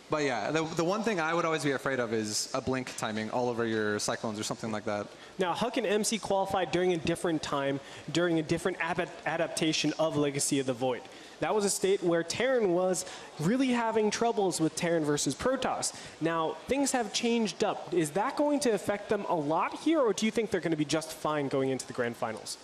But yeah, the one thing I would always be afraid of is a blink timing all over your Cyclones or something like that. Now, HUK and MC qualified during a different time, during a different adaptation of Legacy of the Void. That was a state where Terran was really having troubles with Terran versus Protoss. Now, things have changed up. Is that going to affect them a lot here, or do you think they're going to be just fine going into the Grand Finals?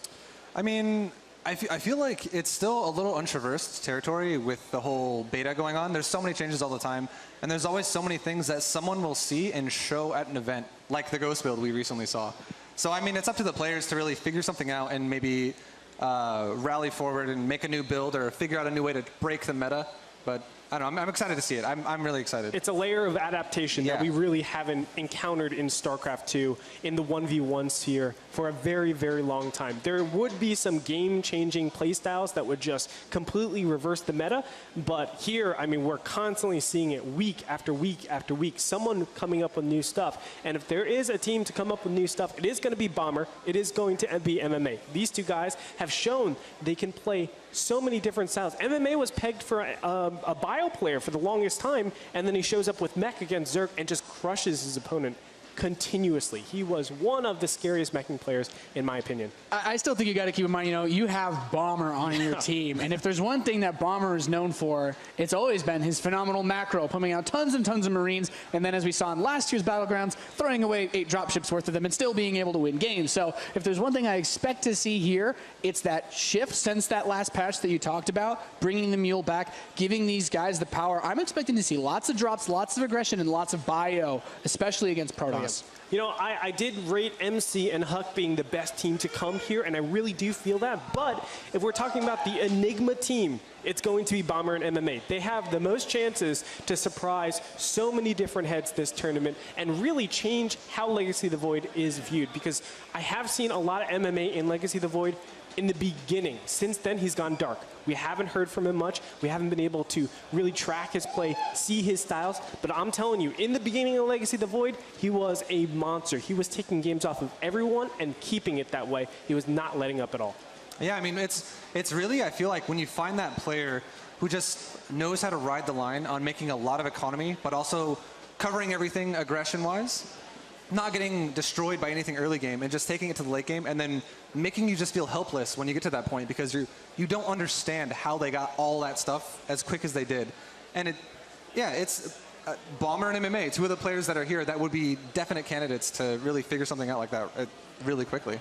I mean, I feel like it's still a little untraversed territory with the whole beta going on. There's so many changes all the time, and there's always so many things that someone will see and show at an event, like the Ghost build we recently saw. So, I mean, it's up to the players to really figure something out and maybe rally forward and make a new build or figure out a new way to break the meta. But I don't know, I'm excited to see it. I'm really excited. It's a layer of adaptation that we really haven't encountered in StarCraft 2 in the 1v1 sphere for a very, very long time. There would be some game-changing playstyles that would just completely reverse the meta, but here, I mean, we're constantly seeing it week after week after week, someone coming up with new stuff. And if there is a team to come up with new stuff, it is going to be Bomber, it is going to be MMA. These two guys have shown they can play so many different styles. MMA was pegged for a bio player for the longest time, and then he shows up with mech against Zerg and just crushes his opponent continuously. He was one of the scariest meching players, in my opinion. I still think you got to keep in mind, you have Bomber on your team, and if there's one thing that Bomber is known for, it's always been his phenomenal macro, pumping out tons and tons of Marines, and then as we saw in last year's Battlegrounds, throwing away 8 dropships worth of them and still being able to win games. So if there's one thing I expect to see here, it's that shift since that last patch that you talked about, bringing the Mule back, giving these guys the power. I'm expecting to see lots of drops, lots of aggression, and lots of bio, especially against Protoss. I did rate MC and HUK being the best team to come here, and I really do feel that. But if we're talking about the Enigma team, it's going to be Bomber and MMA. They have the most chances to surprise so many different heads this tournament and really change how Legacy of the Void is viewed. Because I have seen a lot of MMA in Legacy of the Void in the beginning. Since then, he's gone dark. We haven't heard from him much. We haven't been able to really track his play, see his styles. But I'm telling you, in the beginning of Legacy of the Void, he was a monster. He was taking games off of everyone and keeping it that way. He was not letting up at all. Yeah, I mean, it's really, I feel like when you find that player who just knows how to ride the line on making a lot of economy, but also covering everything aggression-wise, not getting destroyed by anything early game and just taking it to the late game and then making you just feel helpless when you get to that point because you don't understand how they got all that stuff as quick as they did. And it's Bomber and MMA, 2 of the players that are here that would be definite candidates to really figure something out like that really quickly.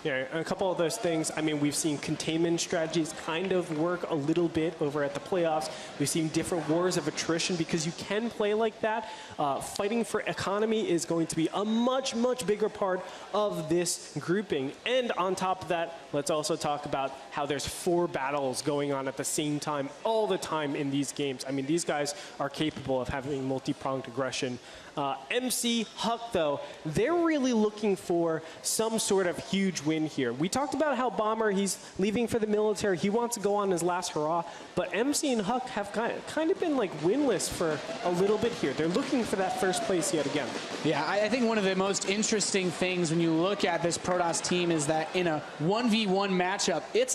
Yeah, a couple of those things. I mean, we've seen containment strategies kind of work a little bit over at the playoffs. We've seen different wars of attrition because you can play like that. Fighting for economy is going to be a much, much bigger part of this grouping. And on top of that, let's also talk about how there's 4 battles going on at the same time, all the time in these games. I mean, these guys are capable of having multi-pronged aggression. MC, HUK, though, they're really looking for some sort of huge win win here. We talked about how Bomber, he's leaving for the military. He wants to go on his last hurrah. But MC and HUK have kind of been like winless for a little bit here. They're looking for that first place yet again. Yeah, I think one of the most interesting things when you look at this Protoss team is that in a 1v1 matchup, it's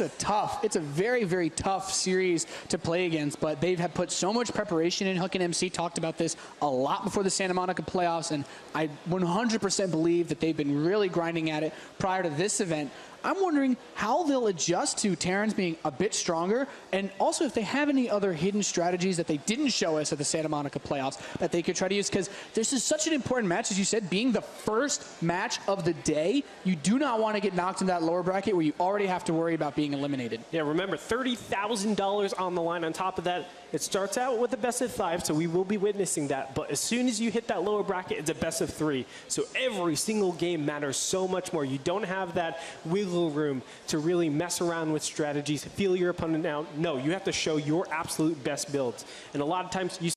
a very, very tough series to play against. But they've had put so much preparation in. HUK and MC talked about this a lot before the Santa Monica playoffs, and I 100% believe that they've been really grinding at it prior to this event. I'm wondering how they'll adjust to Terrans being a bit stronger, and also if they have any other hidden strategies that they didn't show us at the Santa Monica playoffs that they could try to use, because this is such an important match, as you said, being the first match of the day. You do not want to get knocked into that lower bracket where you already have to worry about being eliminated. Yeah, remember, $30,000 on the line. On top of that, it starts out with a best of 5, so we will be witnessing that. But as soon as you hit that lower bracket, it's a best of 3. So every single game matters so much more. You don't have that wiggle room to really mess around with strategies, feel your opponent out. No, you have to show your absolute best builds. And a lot of times you